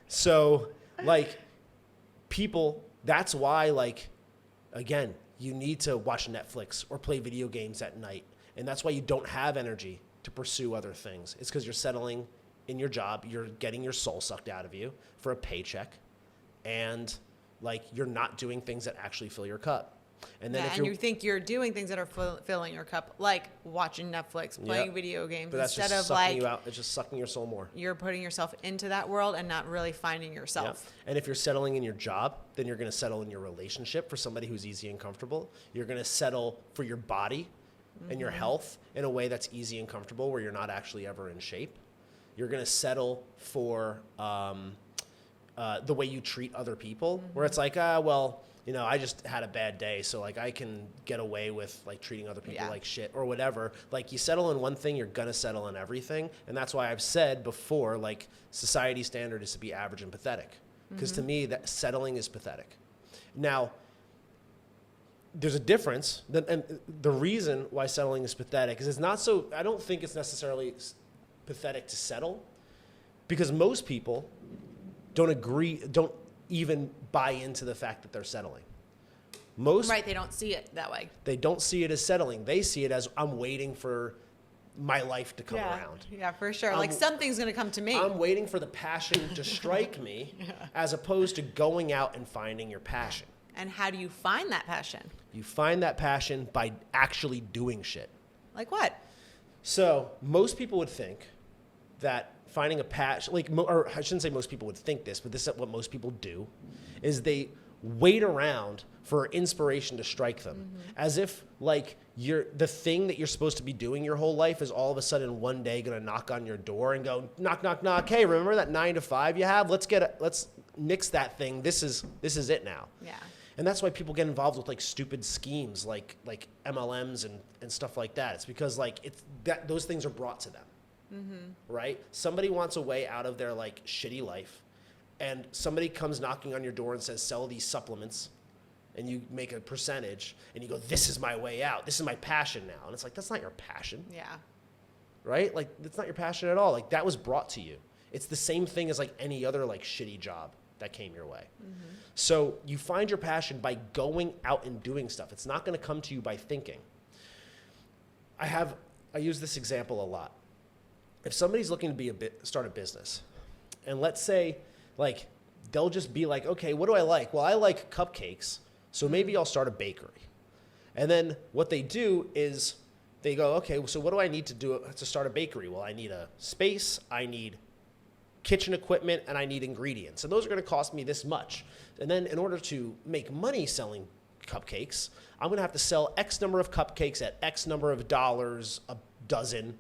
So, like, people, that's why, like, again, you need to watch Netflix or play video games at night. And that's why you don't have energy to pursue other things. It's because you're settling in your job. You're getting your soul sucked out of you for a paycheck. And like you're not doing things that actually fill your cup. And then and you think you're doing things that are filling your cup, like watching Netflix, playing video games, but that's instead just of sucking you out. It's just sucking your soul more. You're putting yourself into that world and not really finding yourself. And if you're settling in your job, then you're going to settle in your relationship for somebody who's easy and comfortable. You're going to settle for your body and your health in a way that's easy and comfortable, where you're not actually ever in shape. You're going to settle for the way you treat other people, where it's like, I just had a bad day, so like I can get away with like treating other people like shit or whatever. Like you settle in one thing, you're gonna settle in everything. And that's why I've said before, like society standard is to be average and pathetic. Because to me, that settling is pathetic. Now, there's a difference. And the reason why settling is pathetic is I don't think it's necessarily pathetic to settle, because most people don't even buy into the fact that they're settling. Right, they don't see it that way. They don't see it as settling. They see it as, I'm waiting for my life to come around. Yeah, for sure. Like something's going to come to me. I'm waiting for the passion to strike me, as opposed to going out and finding your passion. And how do you find that passion? You find that passion by actually doing shit. Like what? So most people would think that finding a passion, or I shouldn't say most people would think this, but this is what most people do, is they wait around for inspiration to strike them, as if like the thing that you're supposed to be doing your whole life is all of a sudden one day going to knock on your door and go, knock, knock, knock. Hey, remember that 9 to 5 you have? Let's nix that thing. This is it now. Yeah. And that's why people get involved with like stupid schemes like MLMs and stuff like that. It's because like those things are brought to them, right? Somebody wants a way out of their like shitty life, and somebody comes knocking on your door and says, sell these supplements, and you make a percentage, and you go, this is my way out. This is my passion now. And it's like, that's not your passion. Yeah. Right? Like, that's not your passion at all. Like, that was brought to you. It's the same thing as like any other like shitty job that came your way. So you find your passion by going out and doing stuff. It's not going to come to you by thinking. I use this example a lot. If somebody's looking to start a business, and let's say like they'll just be like, okay, what do I like? Well, I like cupcakes, so maybe I'll start a bakery. And then what they do is they go, okay, so what do I need to do to start a bakery? Well, I need a space, I need kitchen equipment, and I need ingredients. And those are going to cost me this much. And then in order to make money selling cupcakes, I'm going to have to sell X number of cupcakes at X number of dollars a dozen.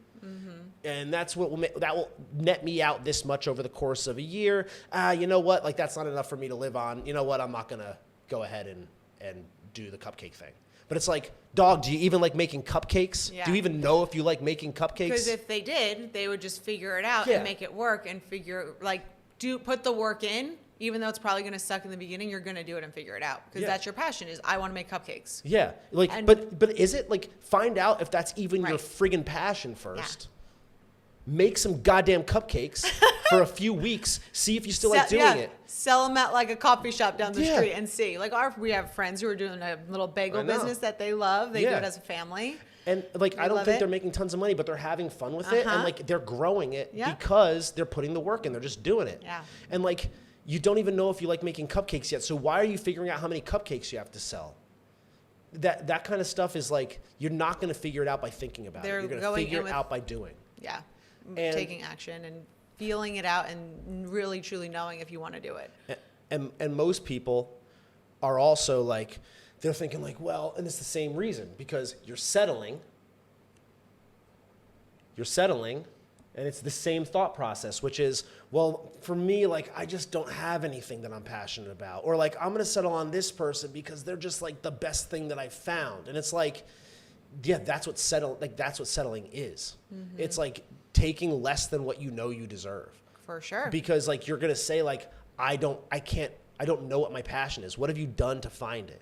And that's what that will net me out this much over the course of a year. You know what? Like, that's not enough for me to live on. You know what? I'm not going to go ahead and do the cupcake thing. But it's like, dog, do you even like making cupcakes? Yeah. Do you even know if you like making cupcakes? Because if they did, they would just figure it out and make it work and put the work in. Even though it's probably going to suck in the beginning, you're going to do it and figure it out. Because that's your passion, is I want to make cupcakes. Yeah. Like, but is it like, find out if that's even your friggin' passion first. Yeah. Make some goddamn cupcakes for a few weeks. See if you still like doing it. Sell them at like a coffee shop down the street and see. Like we have friends who are doing a little bagel business that they love. They do it as a family. And like, I don't think they're making tons of money, but they're having fun with it. And like, they're growing it because they're putting the work in. They're just doing it. Yeah. And like, you don't even know if you like making cupcakes yet. So why are you figuring out how many cupcakes you have to sell? That kind of stuff is like, you're not going to figure it out by thinking about it. You're going to figure it out by doing. Yeah. And taking action and feeling it out and really truly knowing if you want to do it. And most people are also like, they're thinking like, well, and it's the same reason, because you're settling, and it's the same thought process, which is, well, for me, like, I just don't have anything that I'm passionate about. Or like, I'm going to settle on this person because they're just like the best thing that I've found. And it's like, yeah, that's what settling is. It's like taking less than what you know you deserve. For sure. Because like, you're going to say like, I don't know what my passion is. What have you done to find it?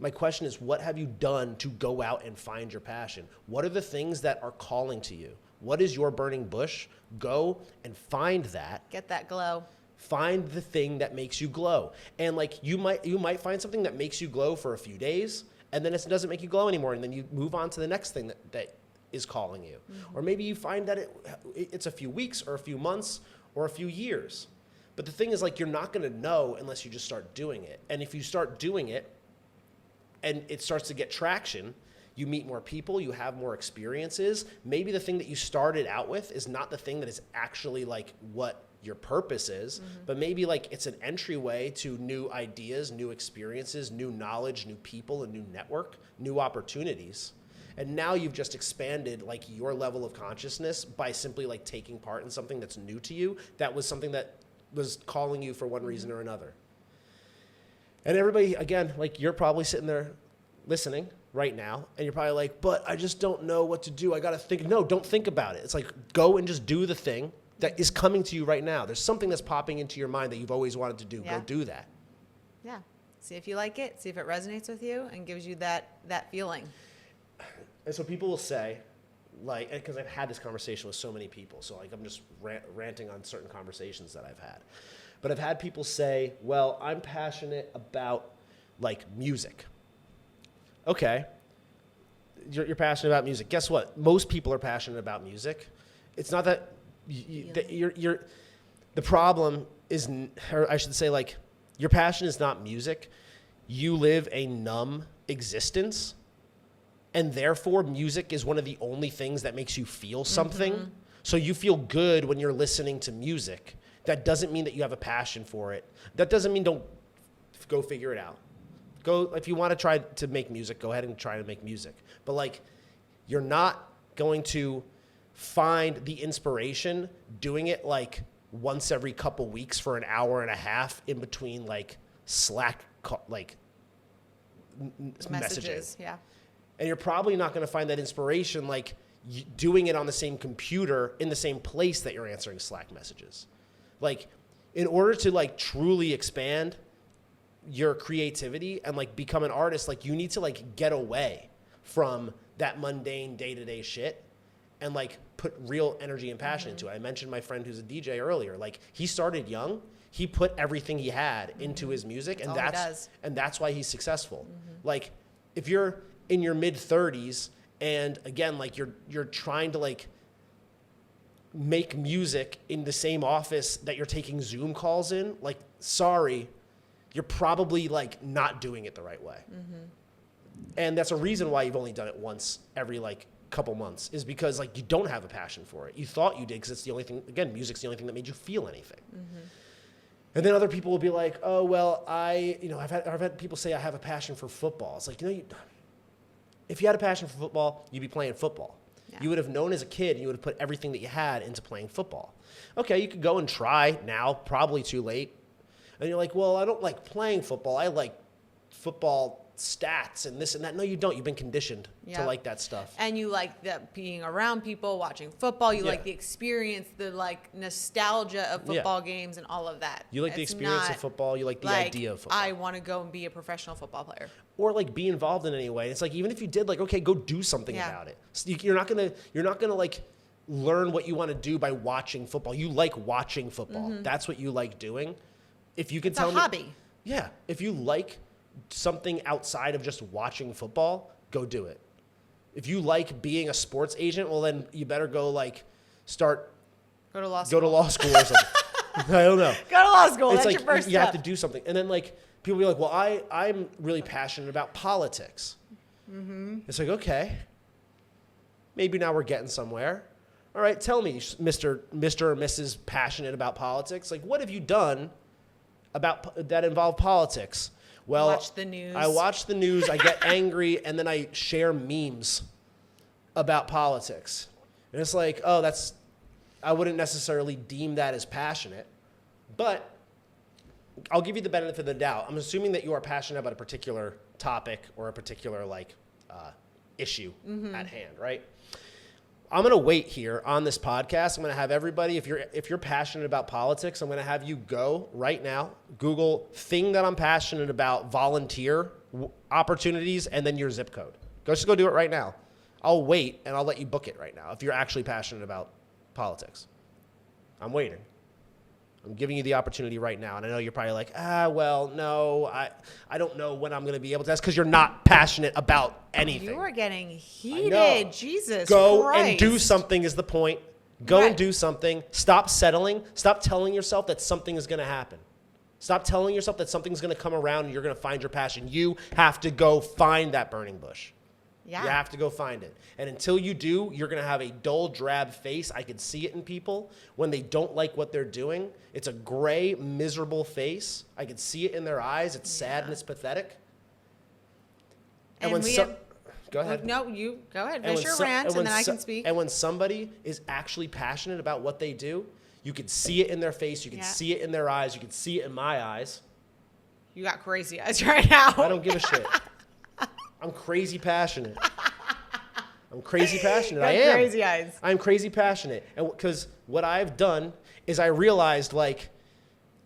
My question is, what have you done to go out and find your passion? What are the things that are calling to you? What is your burning bush? Go and find that. Get that glow. Find the thing that makes you glow. And like, you might find something that makes you glow for a few days, and then it doesn't make you glow anymore, and then you move on to the next thing that is calling you. Or maybe you find that it's a few weeks or a few months or a few years. But the thing is, like, you're not going to know unless you just start doing it. And if you start doing it and it starts to get traction, you meet more people, you have more experiences. Maybe the thing that you started out with is not the thing that is actually like what your purpose is, but maybe like it's an entryway to new ideas, new experiences, new knowledge, new people, a new network, new opportunities. And now you've just expanded like your level of consciousness by simply like taking part in something that's new to you. That was something that was calling you for one reason or another. And everybody, again, like, you're probably sitting there listening right now, and you're probably like, but I just don't know what to do. I got to think. No, don't think about it. It's like, go and just do the thing that is coming to you right now. There's something that's popping into your mind that you've always wanted to do. Go do that. Yeah. See if you like it. See if it resonates with you and gives you that feeling. And so people will say, like, because I've had this conversation with so many people, so like I'm just ranting on certain conversations that I've had. But I've had people say, well, I'm passionate about like music. Okay. You're passionate about music. Guess what? Most people are passionate about music. It's not that you're the problem is, or I should say, like, your passion is not music. You live a numb existence, and therefore music is one of the only things that makes you feel something. Mm-hmm. So you feel good when you're listening to music. That doesn't mean that you have a passion for it. That doesn't mean don't go figure it out. Go, if you want to try to make music, go ahead and try to make music. But like, you're not going to find the inspiration doing it like once every couple weeks for an hour and a half in between like Slack, like messaging. Yeah. And you're probably not going to find that inspiration like doing it on the same computer in the same place that you're answering Slack messages. Like, in order to like truly expand your creativity and like become an artist, like you need to like get away from that mundane day-to-day shit and like put real energy and passion into it. I mentioned my friend who's a DJ earlier. Like, he started young. He put everything he had into his music, and that's why he's successful. Like, if you're in your mid 30s and again, like you're trying to like make music in the same office that you're taking Zoom calls in, like, sorry, you're probably like not doing it the right way. And that's a reason why you've only done it once every like couple months, is because like you don't have a passion for it. You thought you did because it's the only thing, again, music's the only thing that made you feel anything. And then other people will be like, oh, well, I've had people say I have a passion for football. It's like, if you had a passion for football, you'd be playing football. Yeah. You would have known as a kid, you would have put everything that you had into playing football. Okay, you could go and try now, probably too late. And you're like, well, I don't like playing football. I like football stats and this and that. No, you don't. You've been conditioned to like that stuff. And you like being around people, watching football. You like the experience, the like nostalgia of football games and all of that. You like the experience of football. You like the idea of football. I want to go and be a professional football player. Or like be involved in any way. It's like, even if you did, like, okay, go do something about it. So you're not gonna like learn what you want to do by watching football. You like watching football. That's what you like doing. If you could tell me, it's a hobby. Yeah. If you like something outside of just watching football, go do it. If you like being a sports agent, well, then you better go like go to law school or something. I don't know. Go to law school. It's That's like your first you step. have to do something. And then like people be like, well, I'm really passionate about politics. It's like, okay, maybe now we're getting somewhere. All right, tell me, Mr. or Mrs. passionate about politics. Like, what have you done about that involve politics? Well, watch the news. I watch the news, I get angry, and then I share memes about politics. And it's like, oh, I wouldn't necessarily deem that as passionate, but I'll give you the benefit of the doubt. I'm assuming that you are passionate about a particular topic or a particular like issue at hand, right? I'm going to wait here on this podcast. I'm going to have everybody, if you're passionate about politics, I'm going to have you go right now, Google thing that I'm passionate about, volunteer opportunities, and then your zip code. Just go do it right now. I'll wait, and I'll let you book it right now if you're actually passionate about politics. I'm waiting. I'm giving you the opportunity right now. And I know you're probably like, well, no, I don't know when I'm going to be able to. That's because you're not passionate about anything. You are getting heated. Jesus Go Christ. and do something is the point. Go and do something. Stop settling. Stop telling yourself that something is going to happen. Stop telling yourself that something's going to come around and you're going to find your passion. You have to go find that burning bush. Yeah. You have to go find it. And until you do, you're going to have a dull, drab face. I can see it in people when they don't like what they're doing. It's a gray, miserable face. I can see it in their eyes. It's sad and it's pathetic. And when go ahead. No, you go ahead. Finish your rant, and then I can speak. And when somebody is actually passionate about what they do, you can see it in their face. You can see it in their eyes. You can see it in my eyes. You got crazy eyes right now. I don't give a shit. I'm crazy passionate. I'm crazy passionate. I am. Crazy eyes. I'm crazy passionate. And because what I've done is I realized, like,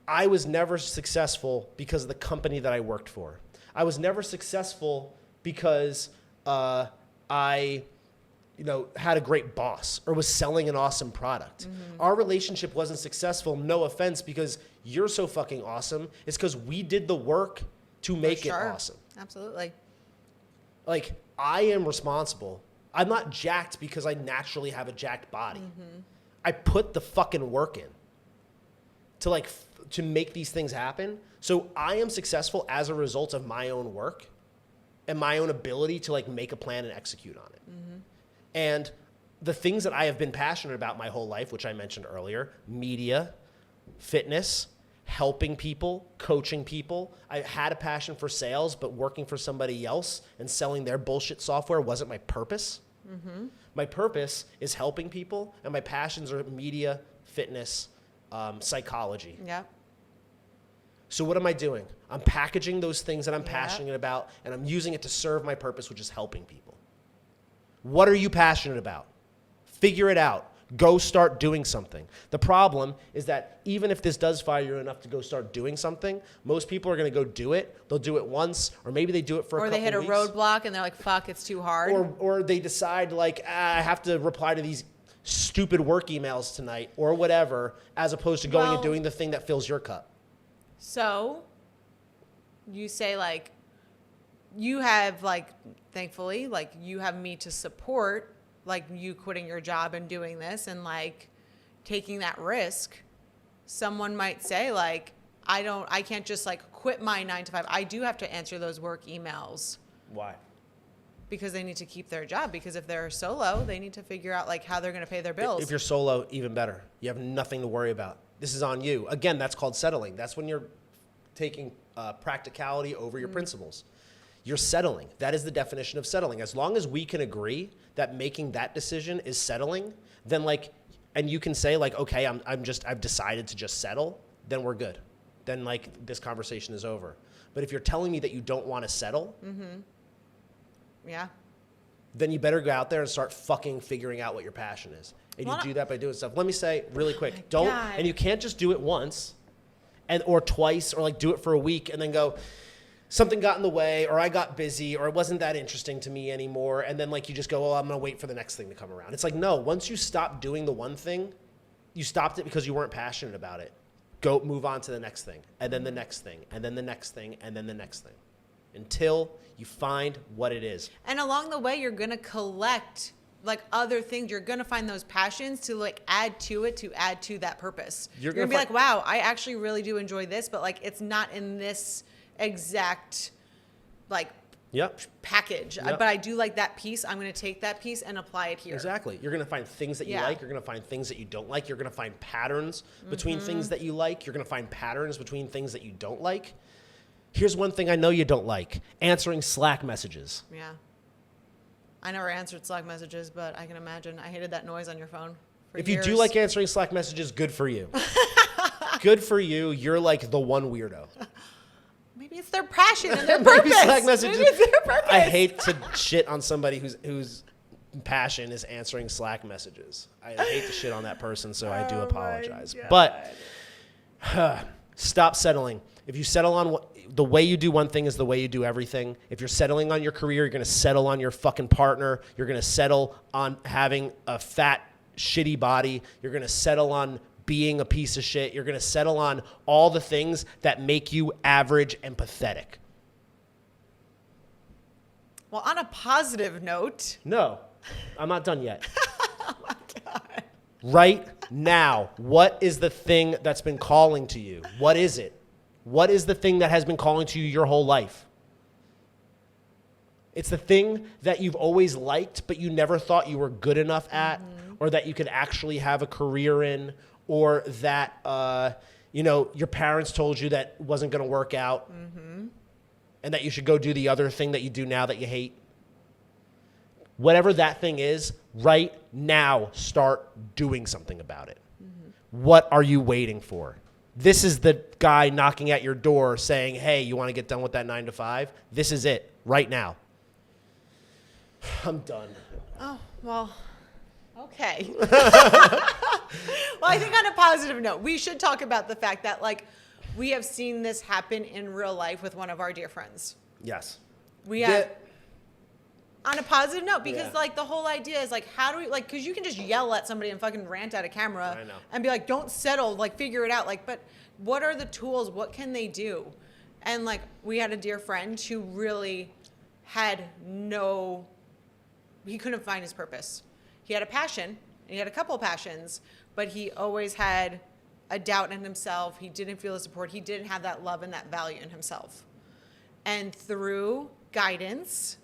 I was never successful because of the company that I worked for. I was never successful because I had a great boss or was selling an awesome product. Our relationship wasn't successful, no offense, because you're so fucking awesome. It's because we did the work to make it awesome. Absolutely. Like, I am responsible. I'm not jacked because I naturally have a jacked body. I put the fucking work in to make these things happen. So I am successful as a result of my own work and my own ability to like make a plan and execute on it. And the things that I have been passionate about my whole life, which I mentioned earlier, media, fitness, helping people, coaching people. I had a passion for sales, but working for somebody else and selling their bullshit software wasn't my purpose. My purpose is helping people, and my passions are media, fitness, psychology. Yep. So what am I doing? I'm packaging those things that I'm passionate about, and I'm using it to serve my purpose, which is helping people. What are you passionate about? Figure it out. Go start doing something. The problem is that even if this does fire you enough to go start doing something, most people are going to go do it. They'll do it once, or maybe they do it for a couple weeks. Or they hit a roadblock and they're like, fuck, it's too hard. Or they decide like, I have to reply to these stupid work emails tonight or whatever, as opposed to going and doing the thing that fills your cup. So you say like, you have like, thankfully, like you have me to support like you quitting your job and doing this and like taking that risk. Someone might say like, I can't just like quit my 9 to 5. I do have to answer those work emails. Why? Because they need to keep their job. Because if they're solo, they need to figure out like how they're going to pay their bills. If you're solo, even better. You have nothing to worry about. This is on you. Again, that's called settling. That's when you're taking practicality over your principles. You're settling. That is the definition of settling. As long as we can agree that making that decision is settling, then like, and you can say like, okay, I've decided to just settle, then we're good. Then like this conversation is over. But if you're telling me that you don't want to settle, yeah, then you better go out there and start fucking figuring out what your passion is. And you do that by doing stuff. Let me say really quick, and you can't just do it once or twice or like do it for a week and then go, something got in the way, or I got busy, or it wasn't that interesting to me anymore. And then like you just go, oh, I'm going to wait for the next thing to come around. It's like, no, once you stop doing the one thing, you stopped it because you weren't passionate about it. Go move on to the next thing, and then the next thing, and then the next thing, and then the next thing, until you find what it is. And along the way, you're going to collect like other things. You're going to find those passions to like add to that purpose. You're going to be like, wow, I actually really do enjoy this, but like it's not in this exact like package. But I do like that piece. I'm going to take that piece and apply it here. Exactly. You're going to find things that you like. You're going to find things that you don't like. You're going to find patterns between things that you like. You're going to find patterns between things that you don't like. Here's one thing I know you don't like: answering Slack messages. Yeah. I never answered Slack messages, but I can imagine. I hated that noise on your phone for years. years. You do like answering Slack messages, good for you. Good for you. You're like the one weirdo. Maybe it's their passion and their purpose. Slack messages. Maybe it's their purpose. I hate to shit on somebody whose passion is answering Slack messages. I hate to shit on that person, so I do apologize. But stop settling. If you settle on the way you do one thing is the way you do everything. If you're settling on your career, you're going to settle on your fucking partner. You're going to settle on having a fat, shitty body. You're going to settle on being a piece of shit. You're going to settle on all the things that make you average and pathetic. Well, on a positive note. No, I'm not done yet. Oh my God. Right now, what is the thing that's been calling to you? What is it? What is the thing that has been calling to you your whole life? It's the thing that you've always liked, but you never thought you were good enough at, or that you could actually have a career in, or that, your parents told you that wasn't going to work out, and that you should go do the other thing that you do now that you hate. Whatever that thing is, right now, start doing something about it. What are you waiting for? This is the guy knocking at your door saying, hey, you want to get done with that 9 to 5? This is it, right now. I'm done. Oh, well, okay. Well, I think on a positive note, we should talk about the fact that, like, we have seen this happen in real life with one of our dear friends. Yes. We have, on a positive note, because Yeah. like the whole idea is like, how do we, like, because you can just yell at somebody and fucking rant at a camera I know. and be like, don't settle, like figure it out. Like, but what are the tools? What can they do? And like, we had a dear friend who really had he couldn't find his purpose. He had a passion, and he had a couple passions, but he always had a doubt in himself. He didn't feel the support. He didn't have that love and that value in himself. And through guidance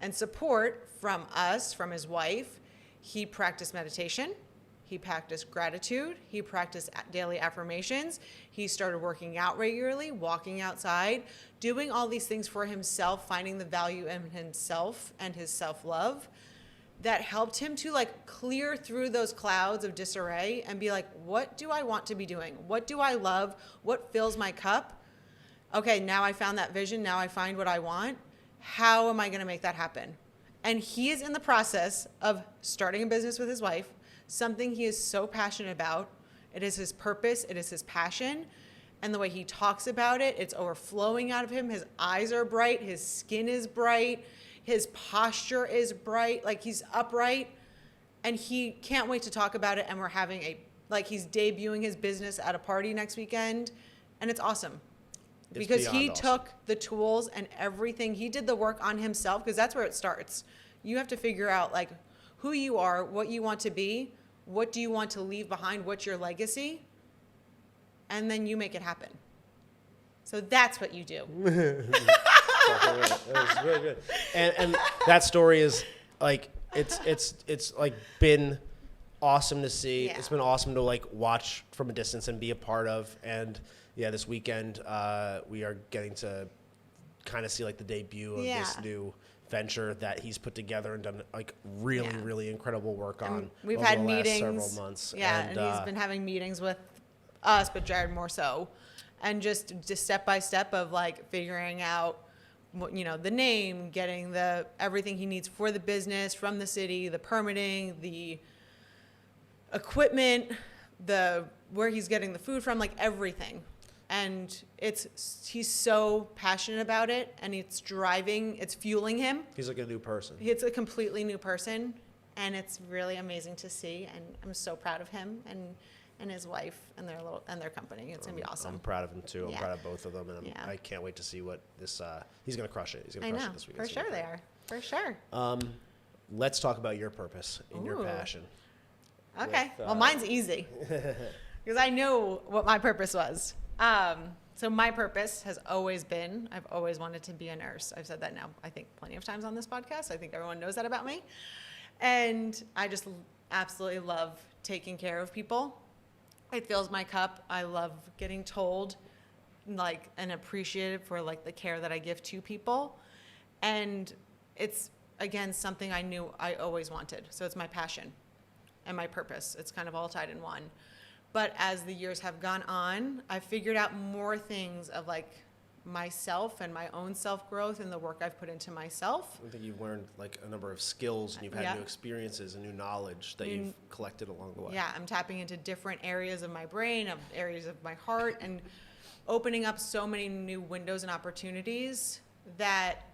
and support from us, from his wife, he practiced meditation. He practiced gratitude. He practiced daily affirmations. He started working out regularly, walking outside, doing all these things for himself, finding the value in himself and his self-love that helped him to like clear through those clouds of disarray and be like, what do I want to be doing? What do I love? What fills my cup? Okay, now I found that vision. Now I find what I want. How am I going to make that happen? And he is in the process of starting a business with his wife, something he is so passionate about. It is his purpose. It is his passion. And the way he talks about it, it's overflowing out of him. His eyes are bright. His skin is bright. His posture is bright. Like he's upright. And he can't wait to talk about it. And we're having he's debuting his business at a party next weekend. And it's awesome. Because he took the tools and everything. He did the work on himself, because that's where it starts. You have to figure out like who you are, what you want to be, what do you want to leave behind, what's your legacy, and then you make it happen. So that's what you do. That was really good. And that story is like it's like been awesome to see. Yeah. It's been awesome to like watch from a distance and be a part of. And yeah, this weekend we are getting to kind of see like the debut of this new venture that he's put together and done like really incredible work on. We've over had the last meetings several months. Yeah, and he's been having meetings with us, but Jared more so, and just step by step of like figuring out what, the name, getting the everything he needs for the business from the city, the permitting, the equipment, where he's getting the food from, like everything. And he's so passionate about it, and it's fueling him. He's like a new person. He's a completely new person, and it's really amazing to see. And I'm so proud of him and his wife and their company. It's gonna be awesome. I'm proud of him too. I'm Yeah. proud of both of them, and I can't wait to see what this. He's gonna crush it. He's gonna crush it this week. For sure they are. For sure. Let's talk about your purpose and your passion. Okay. With, well, mine's easy because I knew what my purpose was. So my purpose has always been, I've always wanted to be a nurse. I've said that now, I think, plenty of times on this podcast. I think everyone knows that about me. And I just absolutely love taking care of people. It fills my cup. I love getting told, like, and appreciated for, like, the care that I give to people. And it's, again, something I knew I always wanted. So it's my passion and my purpose. It's kind of all tied in one. But as the years have gone on, I've figured out more things of like myself and my own self-growth and the work I've put into myself. I think you've learned like a number of skills and you've had new experiences and new knowledge that you've collected along the way. Yeah, I'm tapping into different areas of my brain, of areas of my heart, and opening up so many new windows and opportunities that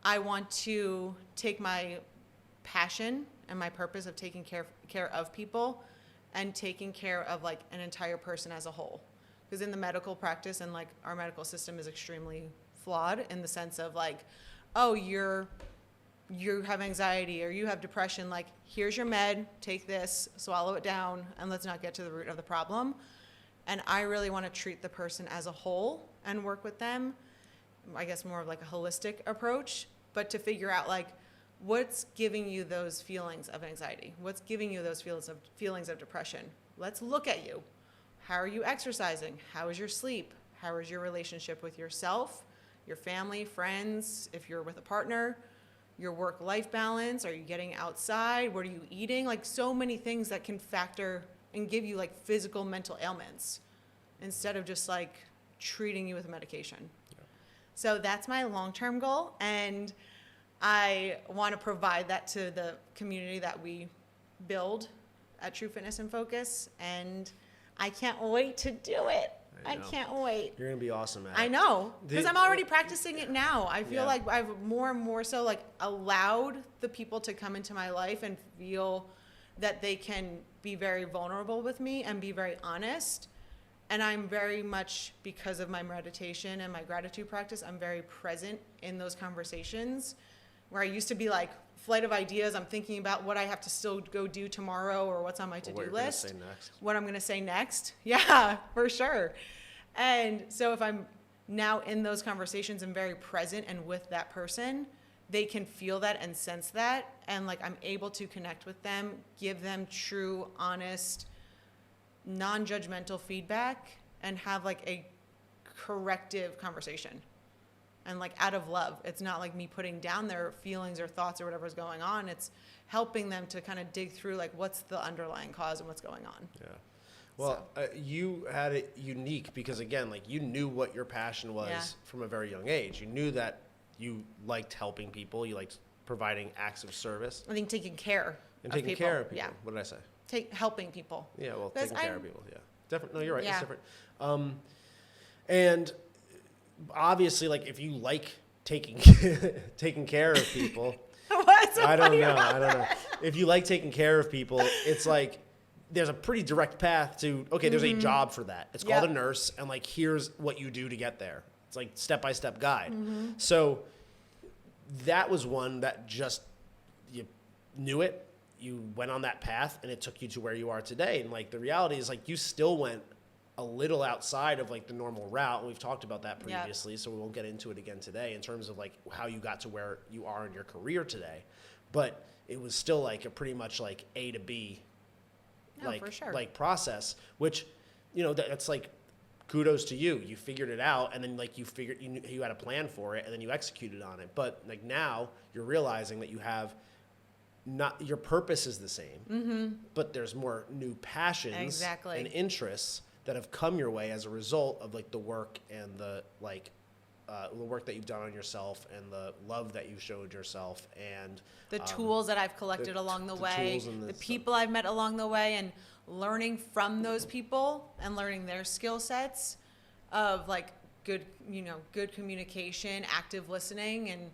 I want to take my passion and my purpose of taking care of people and taking care of like an entire person as a whole. Because in the medical practice and like our medical system is extremely flawed in the sense of like, oh, you have anxiety or you have depression, like here's your med, take this, swallow it down, and let's not get to the root of the problem. And I really want to treat the person as a whole and work with them, I guess more of like a holistic approach, but to figure out like, what's giving you those feelings of anxiety? What's giving you those feelings of depression? Let's look at you. How are you exercising? How is your sleep? How is your relationship with yourself, your family, friends, if you're with a partner, your work-life balance? Are you getting outside? What are you eating? Like so many things that can factor and give you like physical, mental ailments instead of just like treating you with a medication. Yeah. So that's my long-term goal. And I want to provide that to the community that we build at True Fitness and Focus, and I can't wait to do it. I can't wait. You're going to be awesome at it. I know, because I'm already practicing it now. I feel like I've more and more so like allowed the people to come into my life and feel that they can be very vulnerable with me and be very honest. And I'm very much, because of my meditation and my gratitude practice, I'm very present in those conversations where I used to be like, flight of ideas. I'm thinking about what I have to still go do tomorrow or what's on my to-do list. What I'm going to say next. Yeah, for sure. And so if I'm now in those conversations and very present and with that person, they can feel that and sense that. And like I'm able to connect with them, give them true, honest, non-judgmental feedback and have like a corrective conversation. And like out of love. It's not like me putting down their feelings or thoughts or whatever's going on. It's helping them to kind of dig through like what's the underlying cause and what's going on. Yeah. Well, you had it unique because again, like you knew what your passion was from a very young age. You knew that you liked helping people. You liked providing acts of service. I think taking care and of taking people. care of people. Yeah. What did I say? Helping people. Yeah. Well, taking care of people. Yeah. Definitely. No, you're right. Yeah. It's different. And obviously, like if you like taking care of people, I don't know. If you like taking care of people, it's like there's a pretty direct path to there's a job for that. It's called a nurse, and like here's what you do to get there. It's like step-by-step guide. So that was one that just you knew it, you went on that path, and it took you to where you are today. And like the reality is like you still went a little outside of like the normal route. We've talked about that previously, so we won't get into it again today in terms of like how you got to where you are in your career today. But it was still like a pretty much like A to B, for sure. like process, which, you know, that's like kudos to you. You figured it out, and then like you had a plan for it, and then you executed on it. But like now you're realizing that you have not your purpose is the same, but there's more new passions and interests that have come your way as a result of like the work and the work that you've done on yourself and the love that you showed yourself and the tools that I've collected along the way, the people I've met along the way, and learning from those people and learning their skill sets of like good communication, active listening, and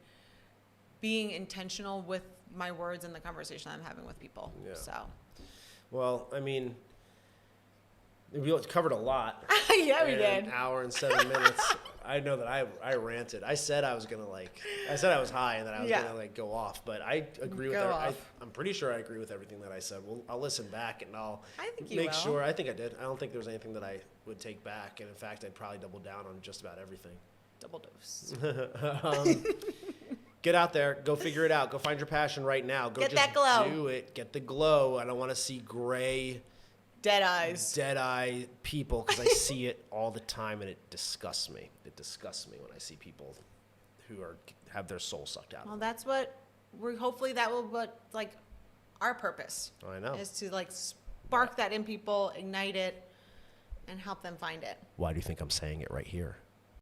being intentional with my words and the conversation I'm having with people. Yeah. So, well, I mean, we covered a lot. Yeah, we did. An hour and 7 minutes. I know that I ranted. I said I was I was high and that I was gonna like go off, but I agree with I'm pretty sure I agree with everything that I said. I'll listen back and I'll make sure. I think I did. I don't think there was anything that I would take back, and in fact, I'd probably double down on just about everything. Double dose. Get out there. Go figure it out. Go find your passion right now. Go get that glow. Do it. Get the glow. I don't want to see gray, dead eye people, because I see it all the time and it disgusts me. It disgusts me when I see people who have their soul sucked out. Well, that's what hopefully that will like our purpose. I know. Is to like spark that in people, ignite it, and help them find it. Why do you think I'm saying it right here?